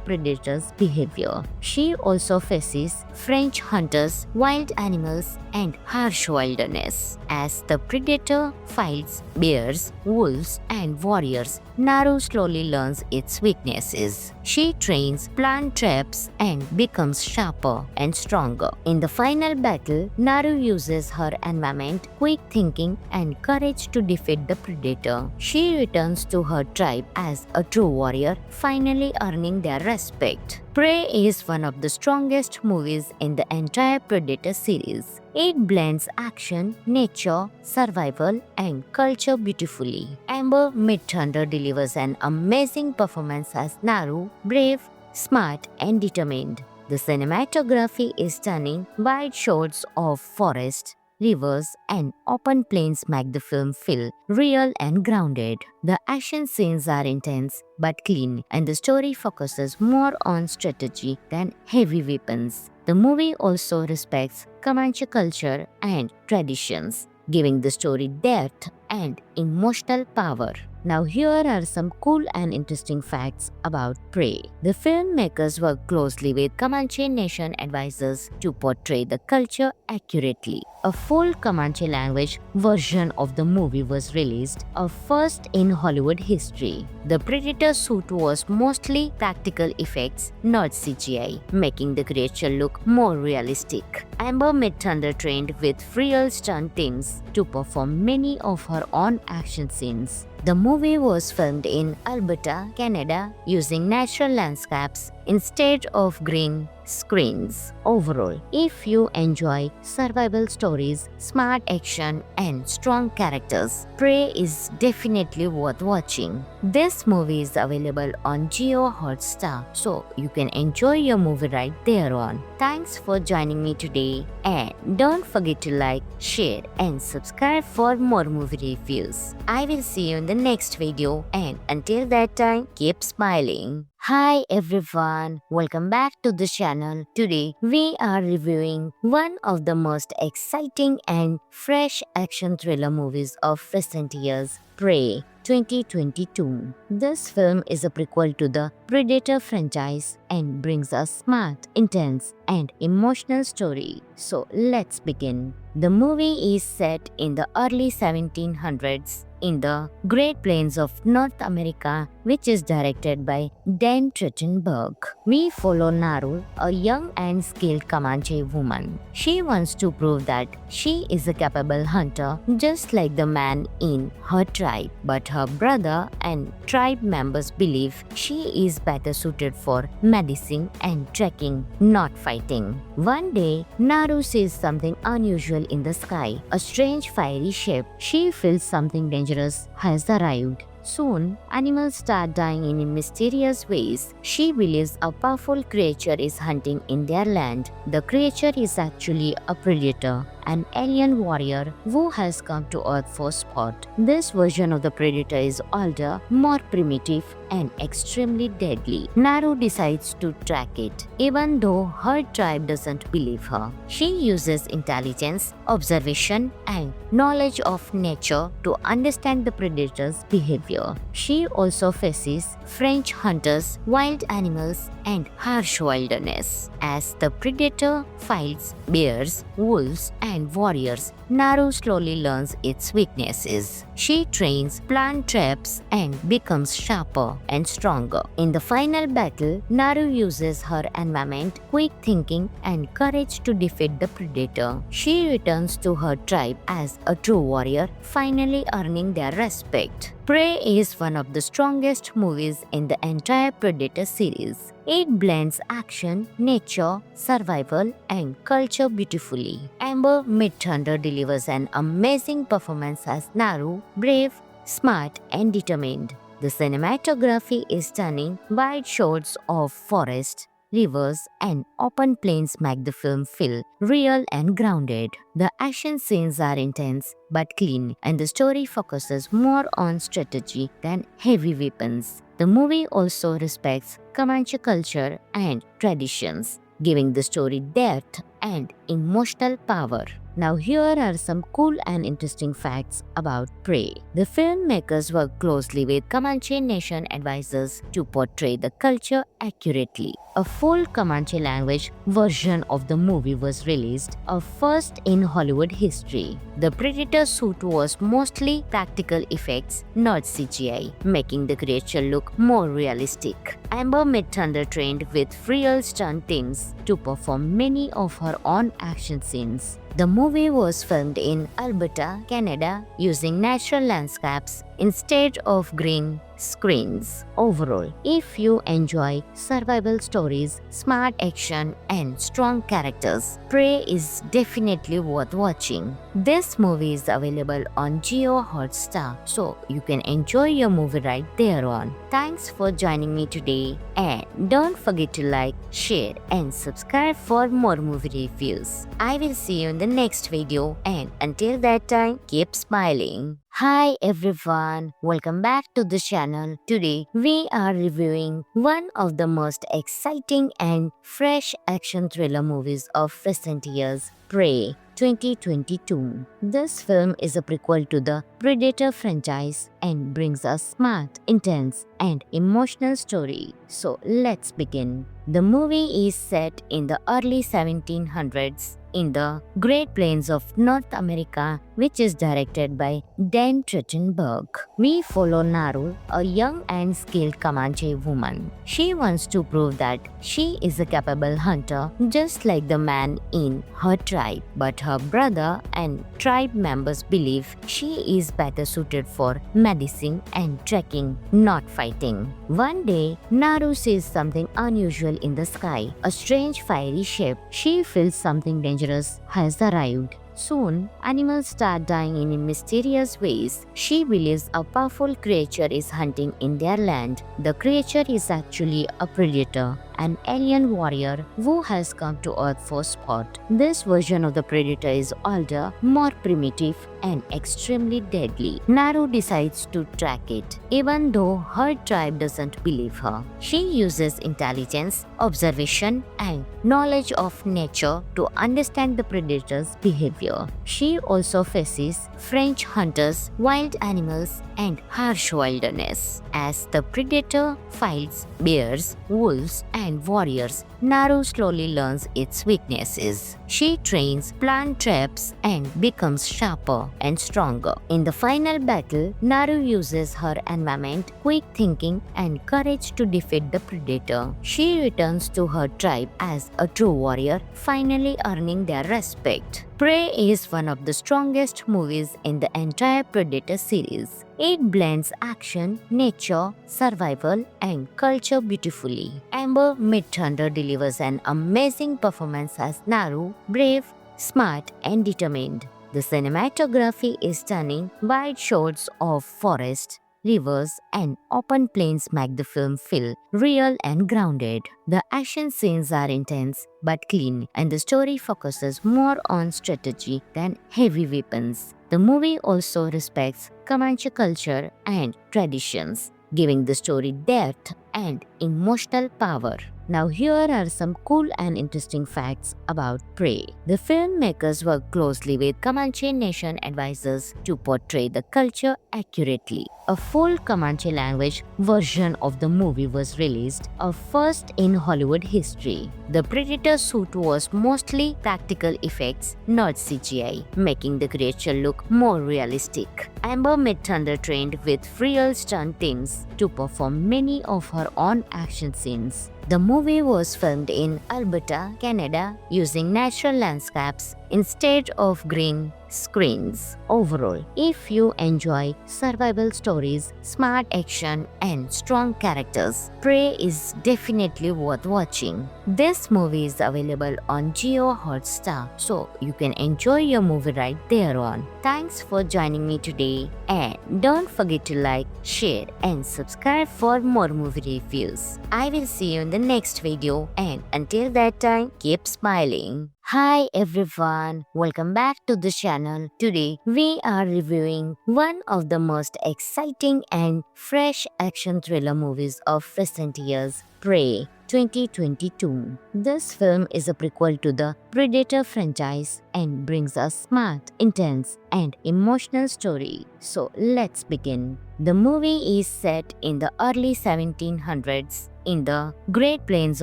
A: predator's behavior. She also faces French hunters, wild animals, and harsh wilderness. As the predator fights bears, wolves, and warriors, Naru slowly learns its weaknesses. She trains, plants traps, and becomes sharper and stronger. In the final battle, Naru uses her environment, quick thinking, and courage to defeat the predator. She returns to her tribe as a true warrior, finally earning their respect. Prey is one of the strongest movies in the entire Predator series. It blends action, nature, survival, and culture beautifully. Amber Midthunder delivers an amazing performance as Naru, brave, smart, and determined. The cinematography is stunning. Wide shots of forest, rivers, and open plains make the film feel real and grounded. The action scenes are intense but clean, and the story focuses more on strategy than heavy weapons. The movie also respects Comanche culture and traditions, giving the story depth and emotional power. Now here are some cool and interesting facts about Prey. The filmmakers worked closely with Comanche Nation advisors to portray the culture accurately. A full Comanche language version of the movie was released, a first in Hollywood history. The Predator suit was mostly practical effects, not CGI, making the creature look more realistic. Amber Midthunder trained with real stunt teams to perform many of her own action scenes. The movie was filmed in Alberta, Canada, using natural landscapes instead of green screens. Overall, if you enjoy survival stories, smart action, and strong characters, Prey is definitely worth watching. This movie is available on Jio Hotstar, so you can enjoy your movie right there on. Thanks for joining me today, and don't forget to like, share, and subscribe for more movie reviews. I will see you in the next video, and until that time, keep smiling. Hi everyone, welcome back to the channel. Today we are reviewing one of the most exciting and fresh action thriller movies of recent years, Prey 2022. This film is a prequel to the Predator franchise and brings a smart, intense, and emotional story. So let's begin. The movie is set in the early 1700s in the Great Plains of North America, which is directed by Dan Trachtenberg. We follow Naru, a young and skilled Comanche woman. She wants to prove that she is a capable hunter, just like the man in her tribe. But her brother and tribe members believe she is better suited for medicine and trekking, not fighting. One day, Naru sees something unusual in the sky, a strange fiery shape. She feels something dangerous has arrived. Soon, animals start dying in mysterious ways. She believes a powerful creature is hunting in their land. The creature is actually a predator, an alien warrior who has come to Earth for sport. This version of the predator is older, more primitive, and extremely deadly. Naru decides to track it, even though her tribe doesn't believe her. She uses intelligence, observation, and knowledge of nature to understand the predator's behavior. She also faces French hunters, wild animals, and harsh wilderness. As the predator fights bears, wolves, and warriors, Naru slowly learns its weaknesses. She trains, plants traps, and becomes sharper and stronger. In the final battle, Naru uses her environment, quick thinking, and courage to defeat the predator. She returns to her tribe as a true warrior, finally earning their respect. Prey is one of the strongest movies in the entire Predator series. It blends action, nature, survival, and culture beautifully. Amber Midthunder delivers an amazing performance as Naru, brave, smart, and determined. The cinematography is stunning. Wide shots of forests, rivers, and open plains make the film feel real and grounded. The action scenes are intense but clean, and the story focuses more on strategy than heavy weapons. The movie also respects Comanche culture and traditions, giving the story depth and emotional power. Now here are some cool and interesting facts about Prey. The filmmakers worked closely with Comanche Nation advisors to portray the culture accurately. A full Comanche language version of the movie was released, a first in Hollywood history. The Predator suit was mostly practical effects, not CGI, making the creature look more realistic. Amber Midthunder trained with real stunt teams to perform many of her own action scenes. The movie was filmed in Alberta, Canada, using natural landscapes instead of green screens. Overall, if you enjoy survival stories, smart action, and strong characters, Prey is definitely worth watching. This movie is available on Jio Hotstar, so you can enjoy your movie right there on. Thanks for joining me today, and don't forget to like, share, and subscribe for more movie reviews. I will see you in the next video, and until that time, keep smiling. Hi everyone, welcome back to the channel. Today we are reviewing one of the most exciting and fresh action thriller movies of recent years, Prey 2022. This film is a prequel to the Predator franchise and brings a smart, intense, and emotional story. So let's begin. The movie is set in the early 1700s in the Great Plains of North America, which is directed by Dan Trachtenberg. We follow Naru, a young and skilled Comanche woman. She wants to prove that she is a capable hunter, just like the man in her tribe. But her brother and tribe members believe she is better suited for medicine and trekking, not fighting. One day, Naru sees something unusual in the sky, a strange fiery shape. She feels something dangerous has arrived. Soon, animals start dying in mysterious ways. She believes a powerful creature is hunting in their land. The creature is actually a predator, an alien warrior who has come to Earth for sport. This version of the predator is older, more primitive, and extremely deadly. Naru decides to track it, even though her tribe doesn't believe her. She uses intelligence, observation, and knowledge of nature to understand the predator's behavior. She also faces French hunters, wild animals, and harsh wilderness. As the predator fights bears, wolves, and warriors, Naru slowly learns its weaknesses. She trains, plant traps, and becomes sharper and stronger. In the final battle, Naru uses her environment, quick thinking, and courage to defeat the predator. She returns to her tribe as a true warrior, finally earning their respect. Prey is one of the strongest movies in the entire Predator series. It blends action, nature, survival, and culture beautifully. Amber Midthunder delivers an amazing performance as Naru, brave, smart, and determined. The cinematography is stunning. Wide shots of forest, rivers, and open plains make the film feel real and grounded. The action scenes are intense but clean, and the story focuses more on strategy than heavy weapons. The movie also respects Comanche culture and traditions, giving the story depth and emotional power. Now here are some cool and interesting facts about Prey. The filmmakers worked closely with Comanche Nation advisors to portray the culture accurately. A full Comanche language version of the movie was released, a first in Hollywood history. The Predator suit was mostly practical effects, not CGI, making the creature look more realistic. Amber Midthunder trained with real stunt teams to perform many of her own action scenes. The movie was filmed in Alberta, Canada, using natural landscapes instead of green screens. Overall, if you enjoy survival stories, smart action, and strong characters, Prey is definitely worth watching. This movie is available on Jio Hotstar, so you can enjoy your movie right there on. Thanks for joining me today, and don't forget to like, share, and subscribe for more movie reviews. I will see you in the next video, and until that time, keep smiling. Hi everyone, welcome back to the channel. Today we are reviewing one of the most exciting and fresh action thriller movies of recent years, Prey 2022. This film is a prequel to the Predator franchise and brings a smart, intense, and emotional story. So let's begin. The movie is set in the early 1700s in the Great Plains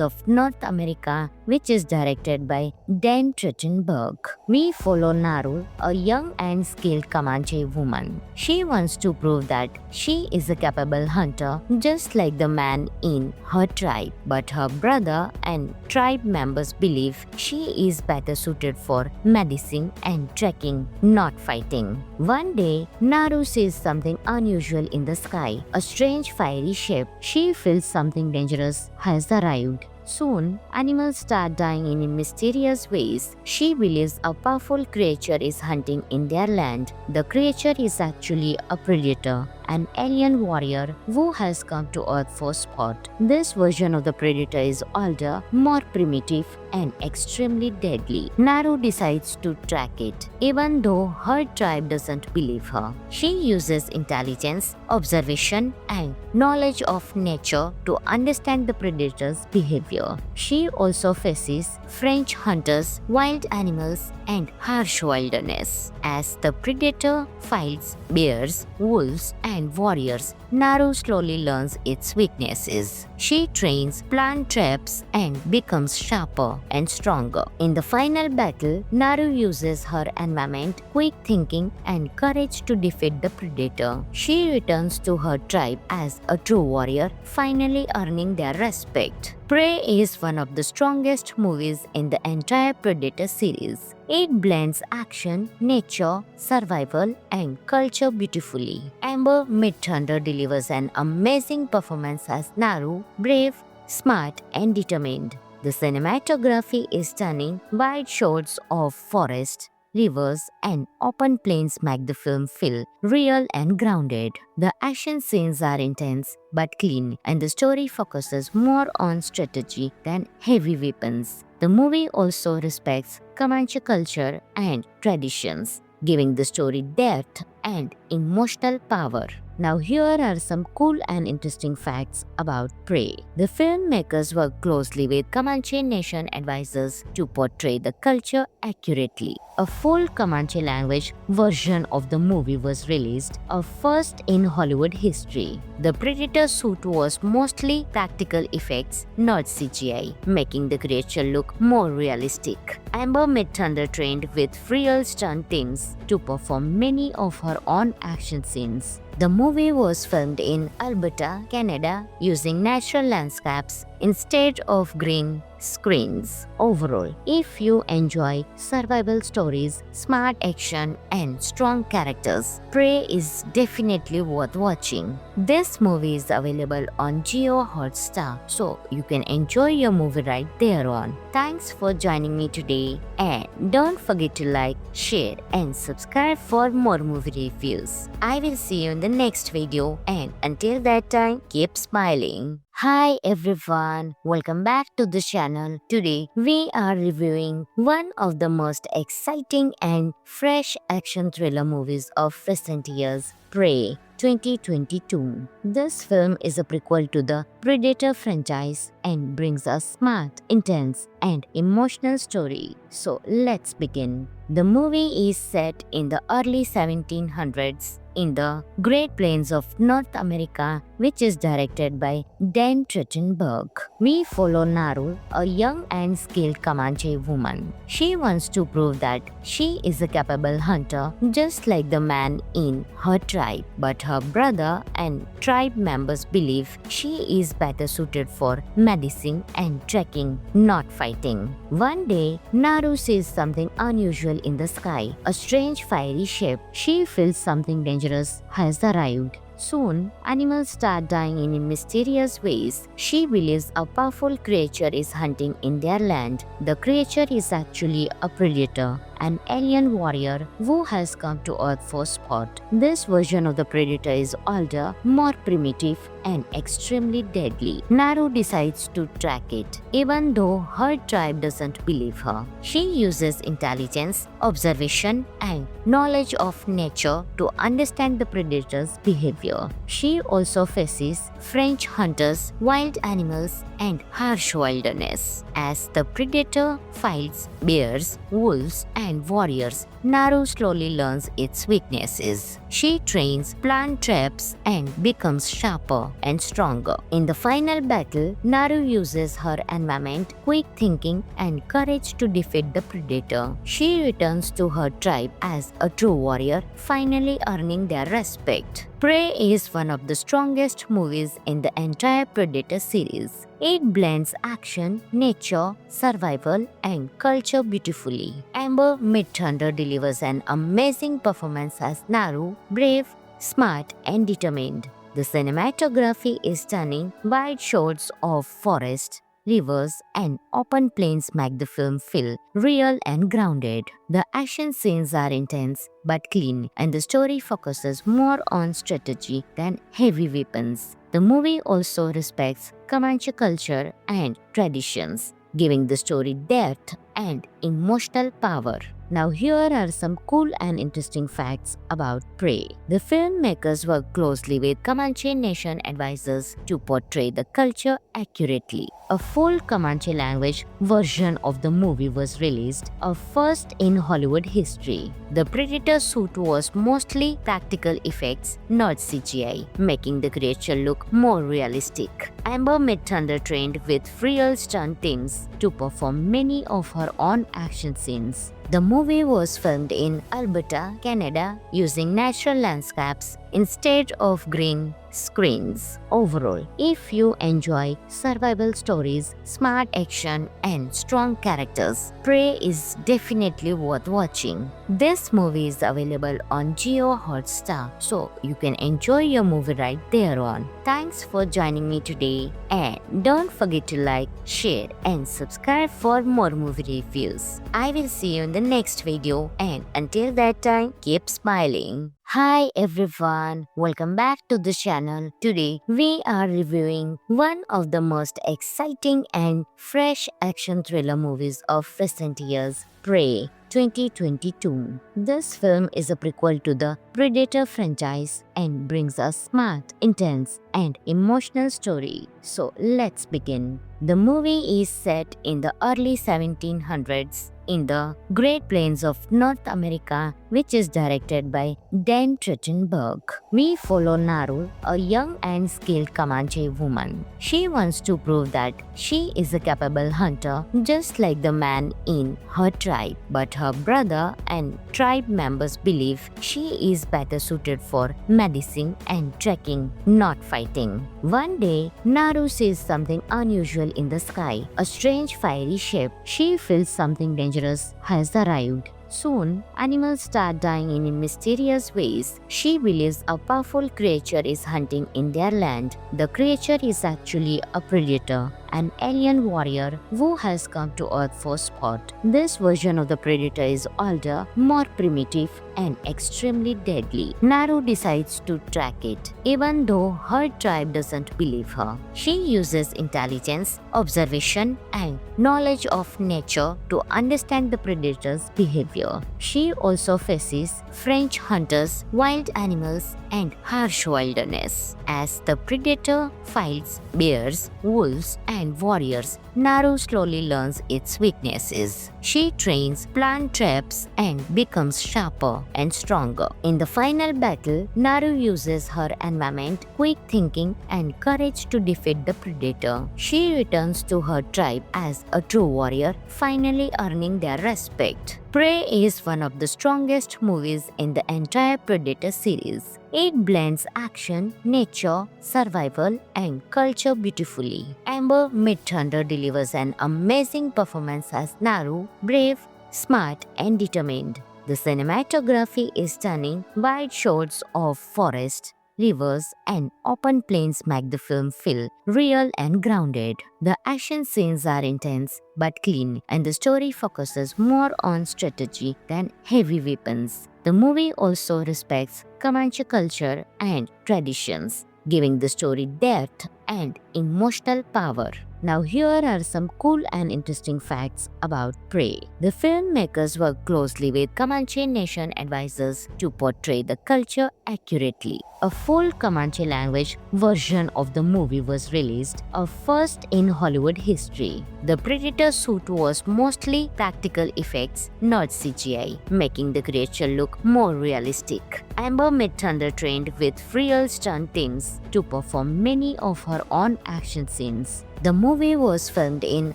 A: of North America, which is directed by Dan Trachtenberg. We follow Naru, a young and skilled Comanche woman. She wants to prove that she is a capable hunter, just like the man in her tribe. But her brother and tribe members believe she is better suited for medicine and trekking, not fighting. One day, Naru sees something unusual in the sky, a strange fiery shape. She feels something dangerous has arrived. Soon, animals start dying in mysterious ways. She believes a powerful creature is hunting in their land. The creature is actually a predator, an alien warrior who has come to Earth for sport. This version of the Predator is older, more primitive, and extremely deadly. Naru decides to track it, even though her tribe doesn't believe her. She uses intelligence, observation, and knowledge of nature to understand the predator's behavior. She also faces French hunters, wild animals, and harsh wilderness. As the predator fights bears, wolves, and warriors, Naru slowly learns its weaknesses. She trains, plants traps, and becomes sharper and stronger. In the final battle, Naru uses her environment, quick thinking, and courage to defeat the predator. She returns to her tribe as a true warrior, finally earning their respect. Prey is one of the strongest movies in the entire Predator series. It blends action, nature, survival, and culture beautifully. Amber Midthunder delivers an amazing performance as Naru, brave, smart, and determined. The cinematography is stunning. Wide shots of forest, rivers, and open plains make the film feel real and grounded. The action scenes are intense but clean, and the story focuses more on strategy than heavy weapons. The movie also respects Comanche culture and traditions, giving the story depth and emotional power. Now here are some cool and interesting facts about Prey. The filmmakers worked closely with Comanche Nation advisors to portray the culture accurately. A full Comanche language version of the movie was released, a first in Hollywood history. The Predator suit was mostly practical effects, not CGI, making the creature look more realistic. Amber Midthunder trained with real stunt teams to perform many of her own action scenes. The movie was filmed in Alberta, Canada, using natural landscapes instead of green screens. Overall, if you enjoy survival stories, smart action, and strong characters, Prey is definitely worth watching. This movie is available on Jio Hotstar, so you can enjoy your movie right there on. Thanks for joining me today, and don't forget to like, share, and subscribe for more movie reviews. I will see you in the next video, and until that time, keep smiling. Hi everyone, welcome back to the channel. Today we are reviewing one of the most exciting and fresh action thriller movies of recent years, Prey 2022. This film is a prequel to the Predator franchise and brings a smart, intense, and emotional story. So let's begin. The movie is set in the early 1700s in the Great Plains of North America, which is directed by Dan Trachtenberg. We follow Naru, a young and skilled Comanche woman. She wants to prove that she is a capable hunter, just like the man in her tribe. But her brother and tribe members believe she is better suited for medicine and trekking, not fighting. One day, Naru sees something unusual in the sky, a strange fiery shape. She feels something dangerous has arrived. Soon, animals start dying in mysterious ways. She believes a powerful creature is hunting in their land. The creature is actually a predator, an alien warrior who has come to Earth for sport. This version of the predator is older, more primitive, and extremely deadly. Naru decides to track it, even though her tribe doesn't believe her. She uses intelligence, observation, and knowledge of nature to understand the predator's behavior. She also faces French hunters, wild animals, and harsh wilderness. As the predator fights bears, wolves, and warriors, Naru slowly learns its weaknesses. She trains, plants traps, and becomes sharper and stronger. In the final battle, Naru uses her environment, quick thinking, and courage to defeat the predator. She returns to her tribe as a true warrior, finally earning their respect. Prey is one of the strongest movies in the entire Predator series. It blends action, nature, survival, and culture beautifully. Amber Midthunder delivers an amazing performance as Naru, brave, smart, and determined. The cinematography is stunning. Wide shots of forest, rivers, and open plains make the film feel real and grounded. The action scenes are intense but clean, and the story focuses more on strategy than heavy weapons. The movie also respects Comanche culture and traditions, giving the story depth and emotional power. Now here are some cool and interesting facts about Prey. The filmmakers worked closely with Comanche Nation advisors to portray the culture accurately. A full Comanche language version of the movie was released, a first in Hollywood history. The Predator suit was mostly practical effects, not CGI, making the creature look more realistic. Amber Midthunder trained with real stunt teams to perform many of her own action scenes. The movie was filmed in Alberta, Canada, using natural landscapes instead of green screens. Overall, if you enjoy survival stories, smart action, and strong characters, Prey is definitely worth watching. This movie is available on Jio Hotstar, so you can enjoy your movie right there on. Thanks for joining me today, and don't forget to like, share, and subscribe for more movie reviews. I will see you in the next video, and until that time, keep smiling. Hi everyone, welcome back to the channel. Today we are reviewing one of the most exciting and fresh action thriller movies of recent years, Prey 2022. This film is a prequel to the Predator franchise and brings a smart, intense, and emotional story. So let's begin. The movie is set in the early 1700s in the Great Plains of North America, which is directed by Dan Trachtenberg. We follow Naru, a young and skilled Comanche woman. She wants to prove that she is a capable hunter, just like the man in her tribe. But her brother and tribe members believe she is better suited for medicine and trekking, not fighting. One day, Naru sees something unusual in the sky, a strange fiery shape. She feels something dangerous has arrived. Soon, animals start dying in mysterious ways. She believes a powerful creature is hunting in their land. The creature is actually a predator, an alien warrior who has come to Earth for sport. This version of the predator is older, more primitive, and extremely deadly. Naru decides to track it, even though her tribe doesn't believe her. She uses intelligence, observation, and knowledge of nature to understand the predator's behavior. She also faces French hunters, wild animals, and harsh wilderness. As the predator fights bears, wolves, and warriors, Naru slowly learns its weaknesses. She trains, plants traps, and becomes sharper and stronger. In the final battle, Naru uses her environment, quick thinking, and courage to defeat the predator. She returns to her tribe as a true warrior, finally earning their respect. Prey is one of the strongest movies in the entire Predator series. It blends action, nature, survival, and culture beautifully. Amber Midthunder delivers an amazing performance as Naru, brave, smart, and determined. The cinematography is stunning. Wide shots of forest, rivers, and open plains make the film feel real and grounded. The action scenes are intense but clean, and the story focuses more on strategy than heavy weapons. The movie also respects Comanche culture and traditions, giving the story depth and emotional power. Now here are some cool and interesting facts about Prey. The filmmakers worked closely with Comanche Nation advisors to portray the culture accurately. A full Comanche language version of the movie was released, a first in Hollywood history. The Predator suit was mostly practical effects, not CGI, making the creature look more realistic. Amber Midthunder trained with real stunt teams to perform many of her own action scenes. The movie was filmed in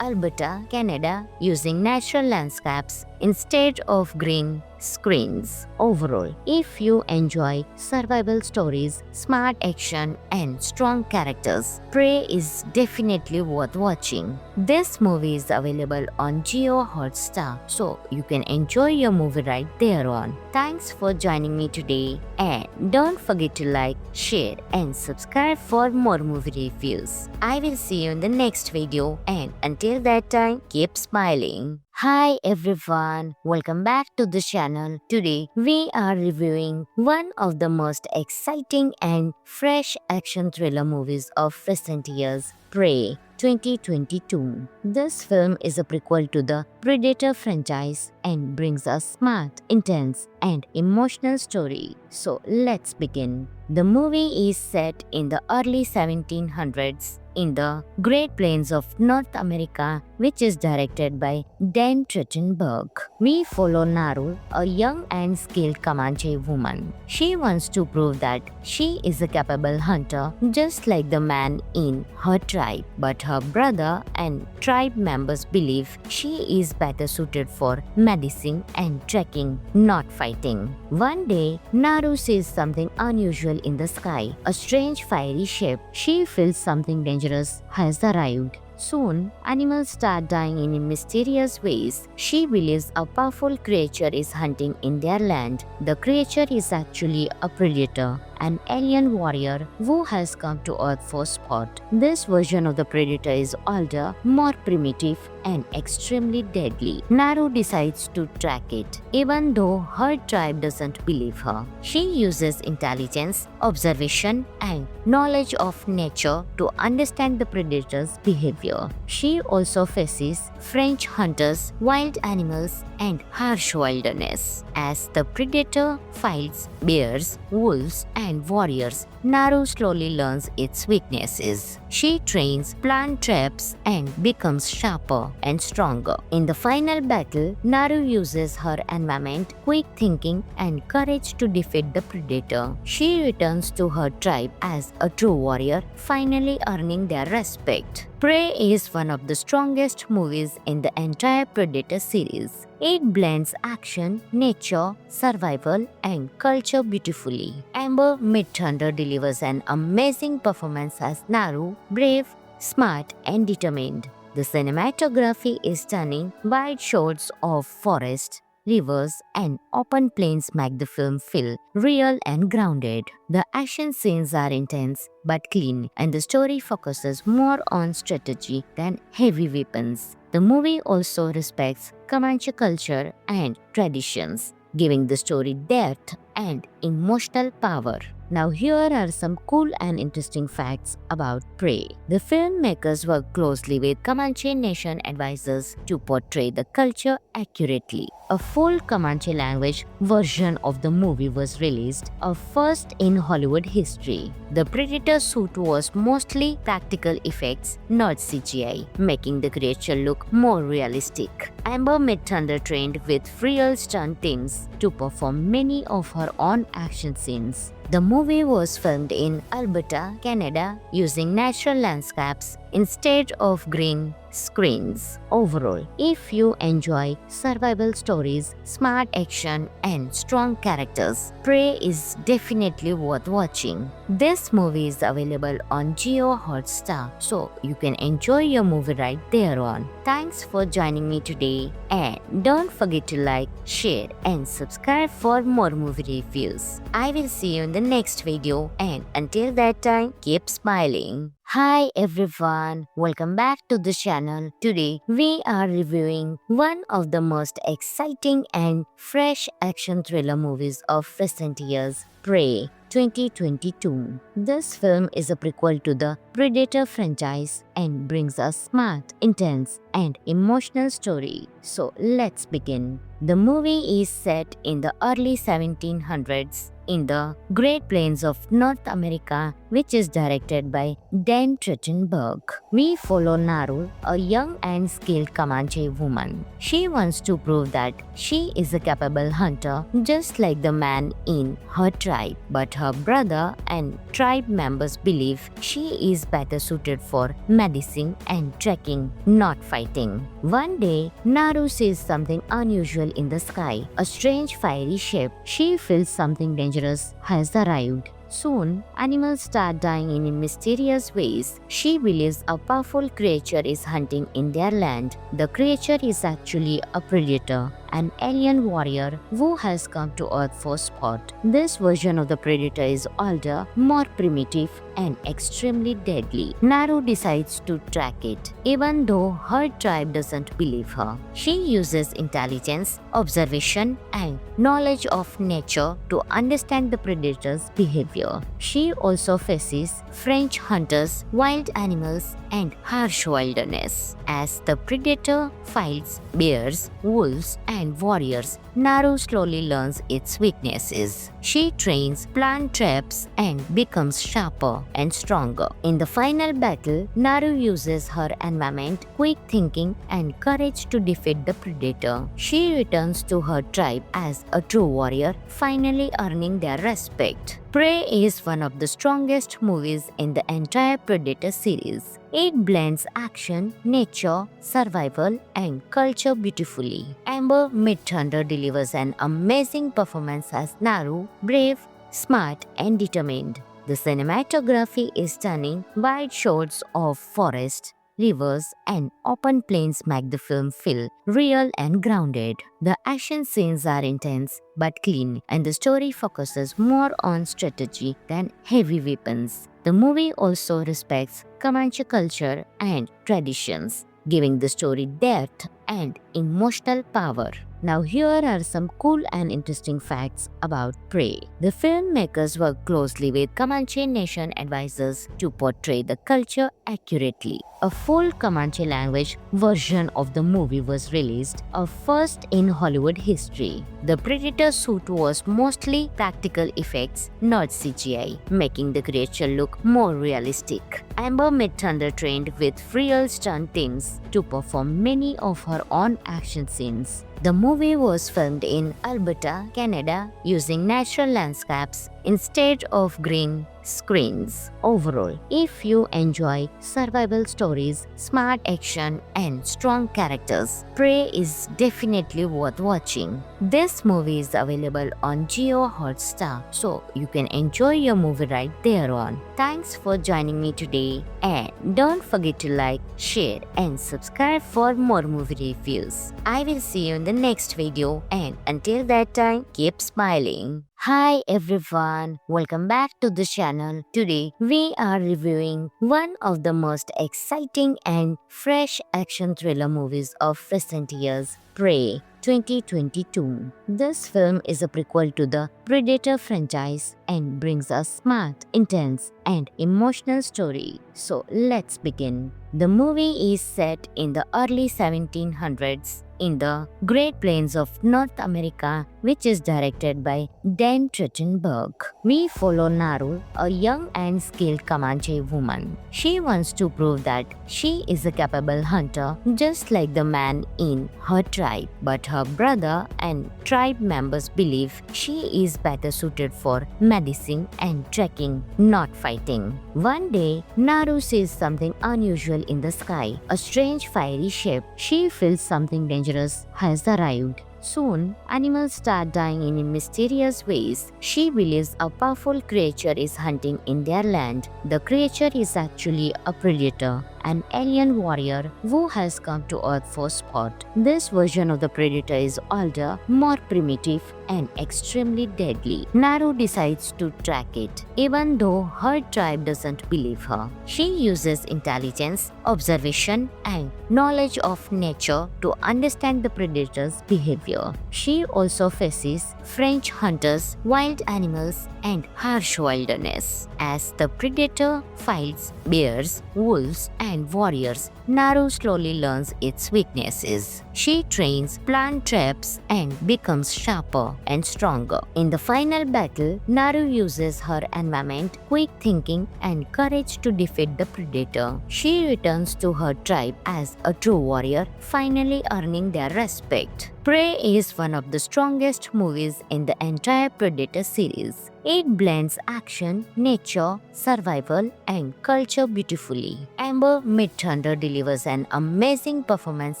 A: Alberta, Canada, using natural landscapes instead of green screens. Overall, if you enjoy survival stories, smart action, and strong characters, Prey is definitely worth watching. This movie is available on Jio Hotstar, so you can enjoy your movie right there on. Thanks for joining me today, and don't forget to like, share, and subscribe for more movie reviews. I will see you in the next video, and until that time, keep smiling. Hi everyone, welcome back to the channel. Today we are reviewing one of the most exciting and fresh action thriller movies of recent years, Prey 2022. This film is a prequel to the Predator franchise and brings a smart, intense, and emotional story. So let's begin. The movie is set in the early 1700s in the Great Plains of North America, which is directed by Dan Trachtenberg. We follow Naru, a young and skilled Comanche woman. She wants to prove that she is a capable hunter, just like the man in her tribe. But her brother and tribe members believe she is better suited for medicine and trekking, not fighting. One day, Naru sees something unusual in the sky, a strange fiery shape. She feels something dangerous has arrived. Soon, animals start dying in mysterious ways. She believes a powerful creature is hunting in their land. The creature is actually a predator, an alien warrior who has come to Earth for sport. This version of the predator is older, more primitive, and extremely deadly. Naru decides to track it, even though her tribe doesn't believe her. She uses intelligence, observation, and knowledge of nature to understand the predator's behavior. She also faces French hunters, wild animals, and harsh wilderness. As the predator fights bears, wolves, and warriors, Naru slowly learns its weaknesses. She trains, plants traps, and becomes sharper and stronger. In the final battle, Naru uses her environment, quick thinking, and courage to defeat the predator. She returns to her tribe as a true warrior, finally earning their respect. Prey is one of the strongest movies in the entire Predator series. It blends action, nature, survival, and culture beautifully. Amber Midthunder delivers an amazing performance as Naru, brave, smart, and determined. The cinematography is stunning. Wide shots of forest, rivers, and open plains make the film feel real and grounded. The action scenes are intense but clean, and the story focuses more on strategy than heavy weapons. The movie also respects Comanche culture and traditions, giving the story depth and emotional power. Now here are some cool and interesting facts about Prey. The filmmakers worked closely with Comanche Nation advisors to portray the culture accurately. A full Comanche language version of the movie was released, a first in Hollywood history. The Predator suit was mostly practical effects, not CGI, making the creature look more realistic. Amber Midthunder trained with real stunt teams to perform many of her own action scenes. The movie was filmed in Alberta, Canada, using natural landscapes instead of green screens. Overall, if you enjoy survival stories, smart action, and strong characters, Prey is definitely worth watching. This movie is available on Jio Hotstar, so you can enjoy your movie right there on. Thanks for joining me today, and don't forget to like, share, and subscribe for more movie reviews. I will see you in the next video, and until that time, keep smiling. Hi everyone, welcome back to the channel. Today we are reviewing one of the most exciting and fresh action thriller movies of recent years, Prey 2022. This film is a prequel to the Predator franchise and brings a smart, intense, and emotional story. So let's begin. The movie is set in the early 1700s in the Great Plains of North America, which is directed by Dan Trachtenberg. We follow Naru, a young and skilled Comanche woman. She wants to prove that she is a capable hunter, just like the man in her tribe. But her brother and tribe members believe she is better suited for medicine and trekking, not fighting. One day, Naru sees something unusual in the sky, a strange fiery shape. She feels something dangerous has arrived. Soon, animals start dying in mysterious ways. She believes a powerful creature is hunting in their land. The creature is actually a predator, an alien warrior who has come to Earth for sport. This version of the predator is older, more primitive, and extremely deadly. Naru decides to track it, even though her tribe doesn't believe her. She uses intelligence, observation, and knowledge of nature to understand the predator's behavior. She also faces French hunters, wild animals, and harsh wilderness. As the predator fights bears, wolves, and warriors, Naru slowly learns its weaknesses. She trains, plant traps, and becomes sharper and stronger. In the final battle, Naru uses her environment, quick thinking, and courage to defeat the predator. She returns to her tribe as a true warrior, finally earning their respect. Prey is one of the strongest movies in the entire Predator series. It blends action, nature, survival, and culture beautifully. Amber Midthunder delivers an amazing performance as Naru, brave, smart, and determined. The cinematography is stunning. Wide shots of forest, rivers, and open plains make the film feel real and grounded. The action scenes are intense but clean, and the story focuses more on strategy than heavy weapons. The movie also respects Comanche culture and traditions, giving the story depth and emotional power. Now here are some cool and interesting facts about Prey. The filmmakers worked closely with Comanche Nation advisors to portray the culture accurately. A full Comanche language version of the movie was released, a first in Hollywood history. The Predator suit was mostly practical effects, not CGI, making the creature look more realistic. Amber Midthunder trained with real stunt teams to perform many of her own action scenes. The movie was filmed in Alberta, Canada, using natural landscapes instead of green screens. Overall, if you enjoy survival stories, smart action, and strong characters, Prey is definitely worth watching. This movie is available on Jio Hotstar, so you can enjoy your movie right there on. Thanks for joining me today, and don't forget to like, share, and subscribe for more movie reviews. I will see you in the next video, and until that time, keep smiling. Hi everyone, welcome back to the channel. Today we are reviewing one of the most exciting and fresh action thriller movies of recent years, Prey 2022. This film is a prequel to the Predator franchise and brings a smart, intense, and emotional story. So let's begin. The movie is set in the early 1700s in the Great Plains of North America, which is directed by Dan Trachtenberg. We follow Naru, a young and skilled Comanche woman. She wants to prove that she is a capable hunter, just like the man in her tribe. But her brother and tribe members believe she is better suited for medicine and trekking, not fighting. One day, Naru sees something unusual in the sky, a strange fiery shape. She feels something dangerous has arrived. Soon, animals start dying in mysterious ways. She believes a powerful creature is hunting in their land. The creature is actually a predator, an alien warrior who has come to Earth for sport. This version of the predator is older, more primitive, and extremely deadly. Naru decides to track it, even though her tribe doesn't believe her. She uses intelligence, observation, and knowledge of nature to understand the predator's behavior. She also faces French hunters, wild animals, and harsh wilderness. As the predator fights bears, wolves, and warriors, Naru slowly learns its weaknesses. She trains, plant traps, and becomes sharper and stronger. In the final battle, Naru uses her environment, quick thinking, and courage to defeat the predator. She returns to her tribe as a true warrior, finally earning their respect. Prey is one of the strongest movies in the entire Predator series. It blends action, nature, survival, and culture beautifully. Amber Midthunder delivers an amazing performance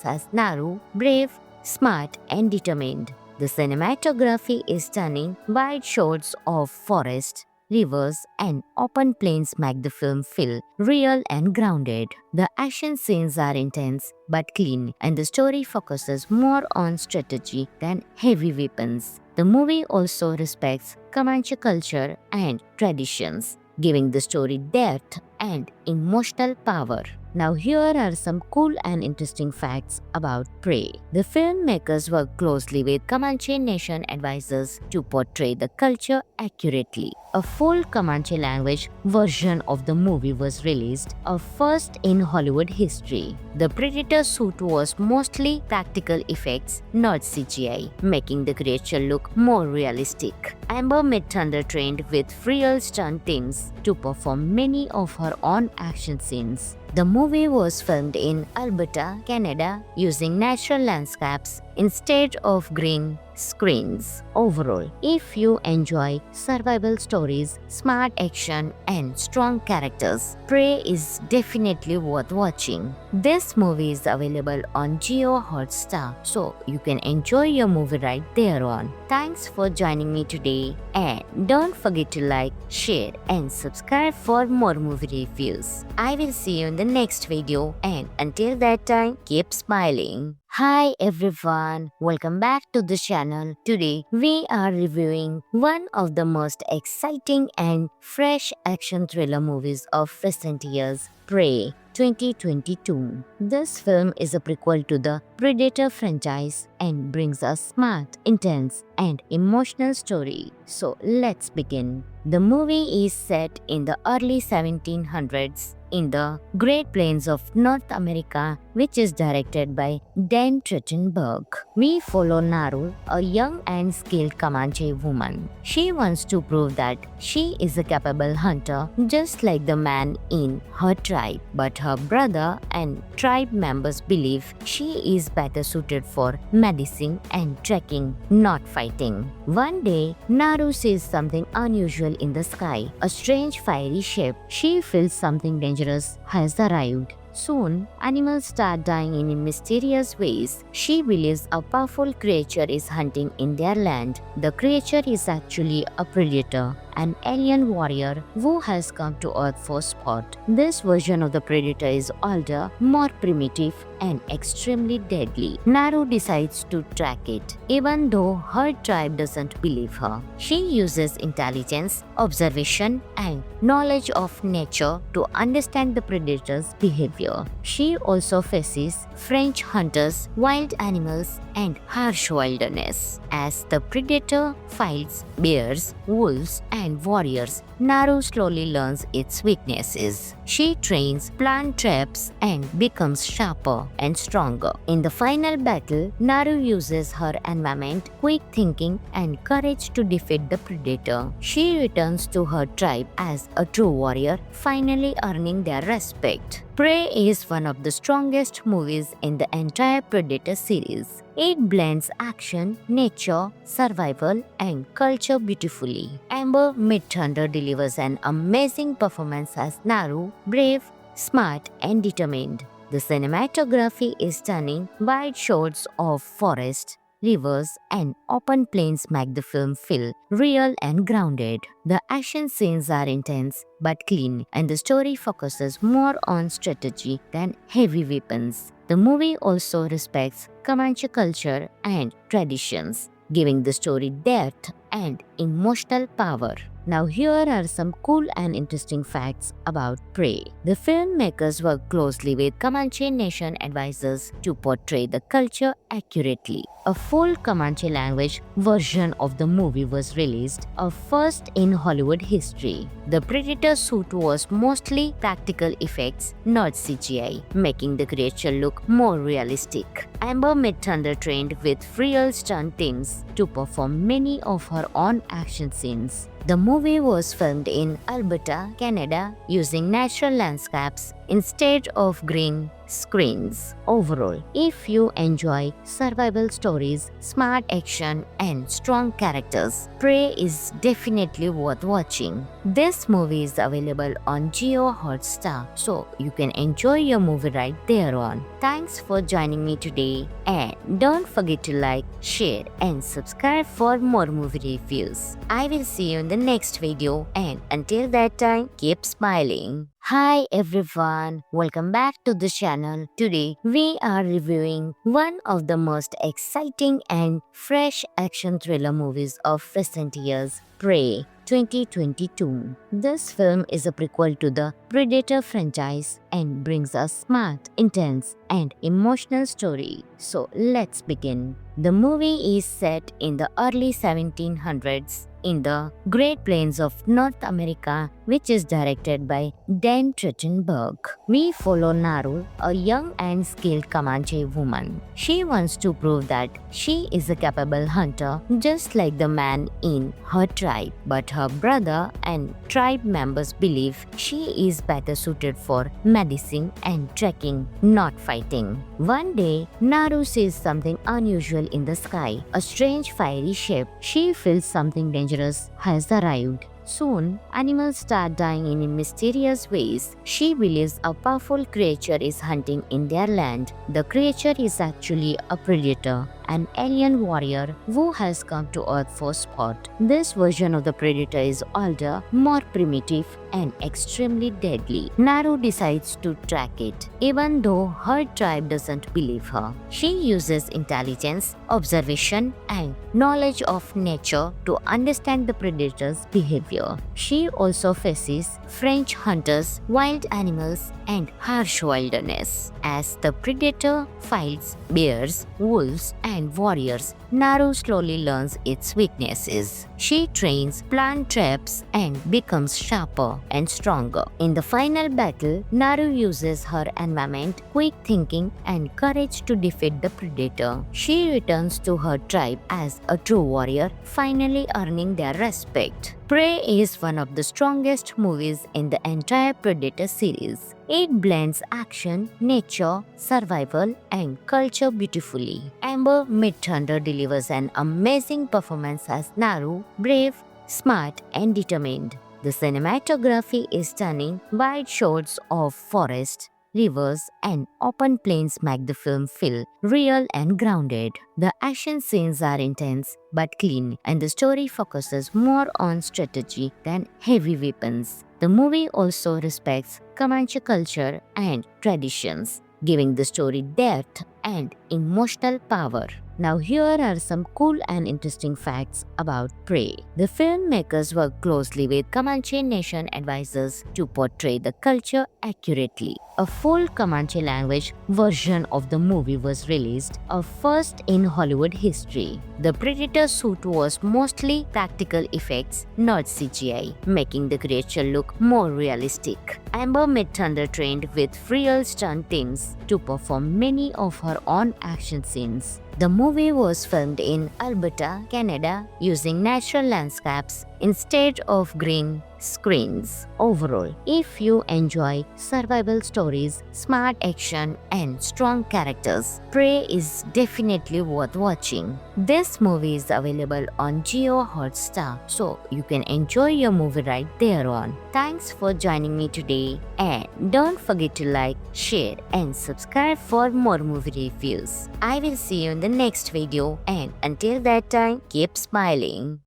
A: as Naru, brave, smart, and determined. The cinematography is stunning. Wide shots of forest, rivers, and open plains make the film feel real and grounded. The action scenes are intense but clean, and the story focuses more on strategy than heavy weapons. The movie also respects Comanche culture and traditions, giving the story depth and emotional power. Now here are some cool and interesting facts about Prey. The filmmakers worked closely with Comanche Nation advisors to portray the culture accurately. A full Comanche language version of the movie was released, a first in Hollywood history. The Predator suit was mostly practical effects, not CGI, making the creature look more realistic. Amber Midthunder trained with real stunt teams to perform many of her own action scenes. The movie was filmed in Alberta, Canada, using natural landscapes instead of green screens. Overall, if you enjoy survival stories, smart action, and strong characters, Prey is definitely worth watching. This movie is available on Jio Hotstar, so you can enjoy your movie right there on. Thanks for joining me today, and don't forget to like, share, and subscribe for more movie reviews. I will see you in the next video, and until that time, keep smiling. Hi everyone, welcome back to the channel. Today we are reviewing one of the most exciting and fresh action thriller movies of recent years, Prey 2022. This film is a prequel to the Predator franchise and brings a smart, intense, and emotional story. So let's begin. The movie is set in the early 1700s in the Great Plains of North America, which is directed by Dan Trachtenberg. We follow Naru, a young and skilled Comanche woman. She wants to prove that she is a capable hunter, just like the man in her tribe. But her brother and tribe members believe she is better suited for medicine and trekking, not fighting. One day, Naru sees something unusual in the sky, a strange fiery shape. She feels something dangerous has arrived. Soon, animals start dying in mysterious ways. She believes a powerful creature is hunting in their land. The creature is actually a predator, an alien warrior who has come to Earth for sport. This version of the predator is older, more primitive, and extremely deadly. Naru decides to track it, even though her tribe doesn't believe her. She uses intelligence, observation, and knowledge of nature to understand the predator's behavior. She also faces French hunters, wild animals, and harsh wilderness. As the predator fights bears, wolves, and warriors, Naru slowly learns its weaknesses. She trains, plant traps, and becomes sharper and stronger. In the final battle, Naru uses her environment, quick thinking, and courage to defeat the predator. She returns to her tribe as a true warrior, finally earning their respect. Prey is one of the strongest movies in the entire Predator series. It blends action, nature, survival, and culture beautifully. Amber Midthunder delivers an amazing performance as Naru, brave, smart, and determined. The cinematography is stunning. Wide shots of forest, rivers, and open plains make the film feel real and grounded. The action scenes are intense but clean, and the story focuses more on strategy than heavy weapons. The movie also respects Comanche culture and traditions, giving the story depth and emotional power. Now here are some cool and interesting facts about Prey. The filmmakers worked closely with Comanche Nation advisors to portray the culture accurately. A full Comanche language version of the movie was released, a first in Hollywood history. The Predator suit was mostly practical effects, not CGI, making the creature look more realistic. Amber Midthunder trained with real stunt teams to perform many of her own action scenes. The movie was filmed in Alberta, Canada, using natural landscapes instead of green screens. Overall, if you enjoy survival stories, smart action, and strong characters, Prey is definitely worth watching. This movie is available on Jio Hotstar, so you can enjoy your movie right there on. Thanks for joining me today, and don't forget to like, share, and subscribe for more movie reviews. I will see you in the next video, and until that time, keep smiling. Hi everyone, welcome back to the channel. Today we are reviewing one of the most exciting and fresh action thriller movies of recent years, Prey 2022. This film is a prequel to the Predator franchise and brings a smart, intense, and emotional story. So let's begin. The movie is set in the early 1700s in the Great Plains of North America, which is directed by Dan Trachtenberg. We follow Naru, a young and skilled Comanche woman. She wants to prove that she is a capable hunter, just like the man in her tribe. But her brother and tribe members believe she is better suited for medicine and trekking, not fighting. One day, Naru sees something unusual in the sky, a strange fiery shape. She feels something dangerous has arrived. Soon, animals start dying in mysterious ways. She believes a powerful creature is hunting in their land. The creature is actually a predator, an alien warrior who has come to Earth for sport. This version of the predator is older, more primitive, and extremely deadly. Naru decides to track it, even though her tribe doesn't believe her. She uses intelligence, observation, and knowledge of nature to understand the predator's behavior. She also faces French hunters, wild animals, and harsh wilderness. As the predator fights bears, wolves, and warriors, Naru slowly learns its weaknesses. She trains, plants traps, and becomes sharper and stronger. In the final battle, Naru uses her environment, quick thinking, and courage to defeat the predator. She returns to her tribe as a true warrior, finally earning their respect. Prey is one of the strongest movies in the entire Predator series. It blends action, nature, survival, and culture beautifully. Amber Midthunder delivers an amazing performance as Naru, brave, smart, and determined. The cinematography is stunning. Wide shots of forest, rivers, and open plains make the film feel real and grounded. The action scenes are intense but clean, and the story focuses more on strategy than heavy weapons. The movie also respects Comanche culture and traditions, giving the story depth and emotional power. Now here are some cool and interesting facts about Prey. The filmmakers worked closely with Comanche Nation advisors to portray the culture accurately. A full Comanche language version of the movie was released, a first in Hollywood history. The Predator suit was mostly practical effects, not CGI, making the creature look more realistic. Amber Midthunder trained with real stunt teams to perform many of her own action scenes. The movie was filmed in Alberta, Canada, using natural landscapes instead of green screens. Overall, if you enjoy survival stories, smart action, and strong characters, Prey is definitely worth watching. This movie is available on Jio Hotstar, so you can enjoy your movie right there on. Thanks for joining me today, and don't forget to like, share, and subscribe for more movie reviews. I will see you in the next video, and until that time, keep smiling.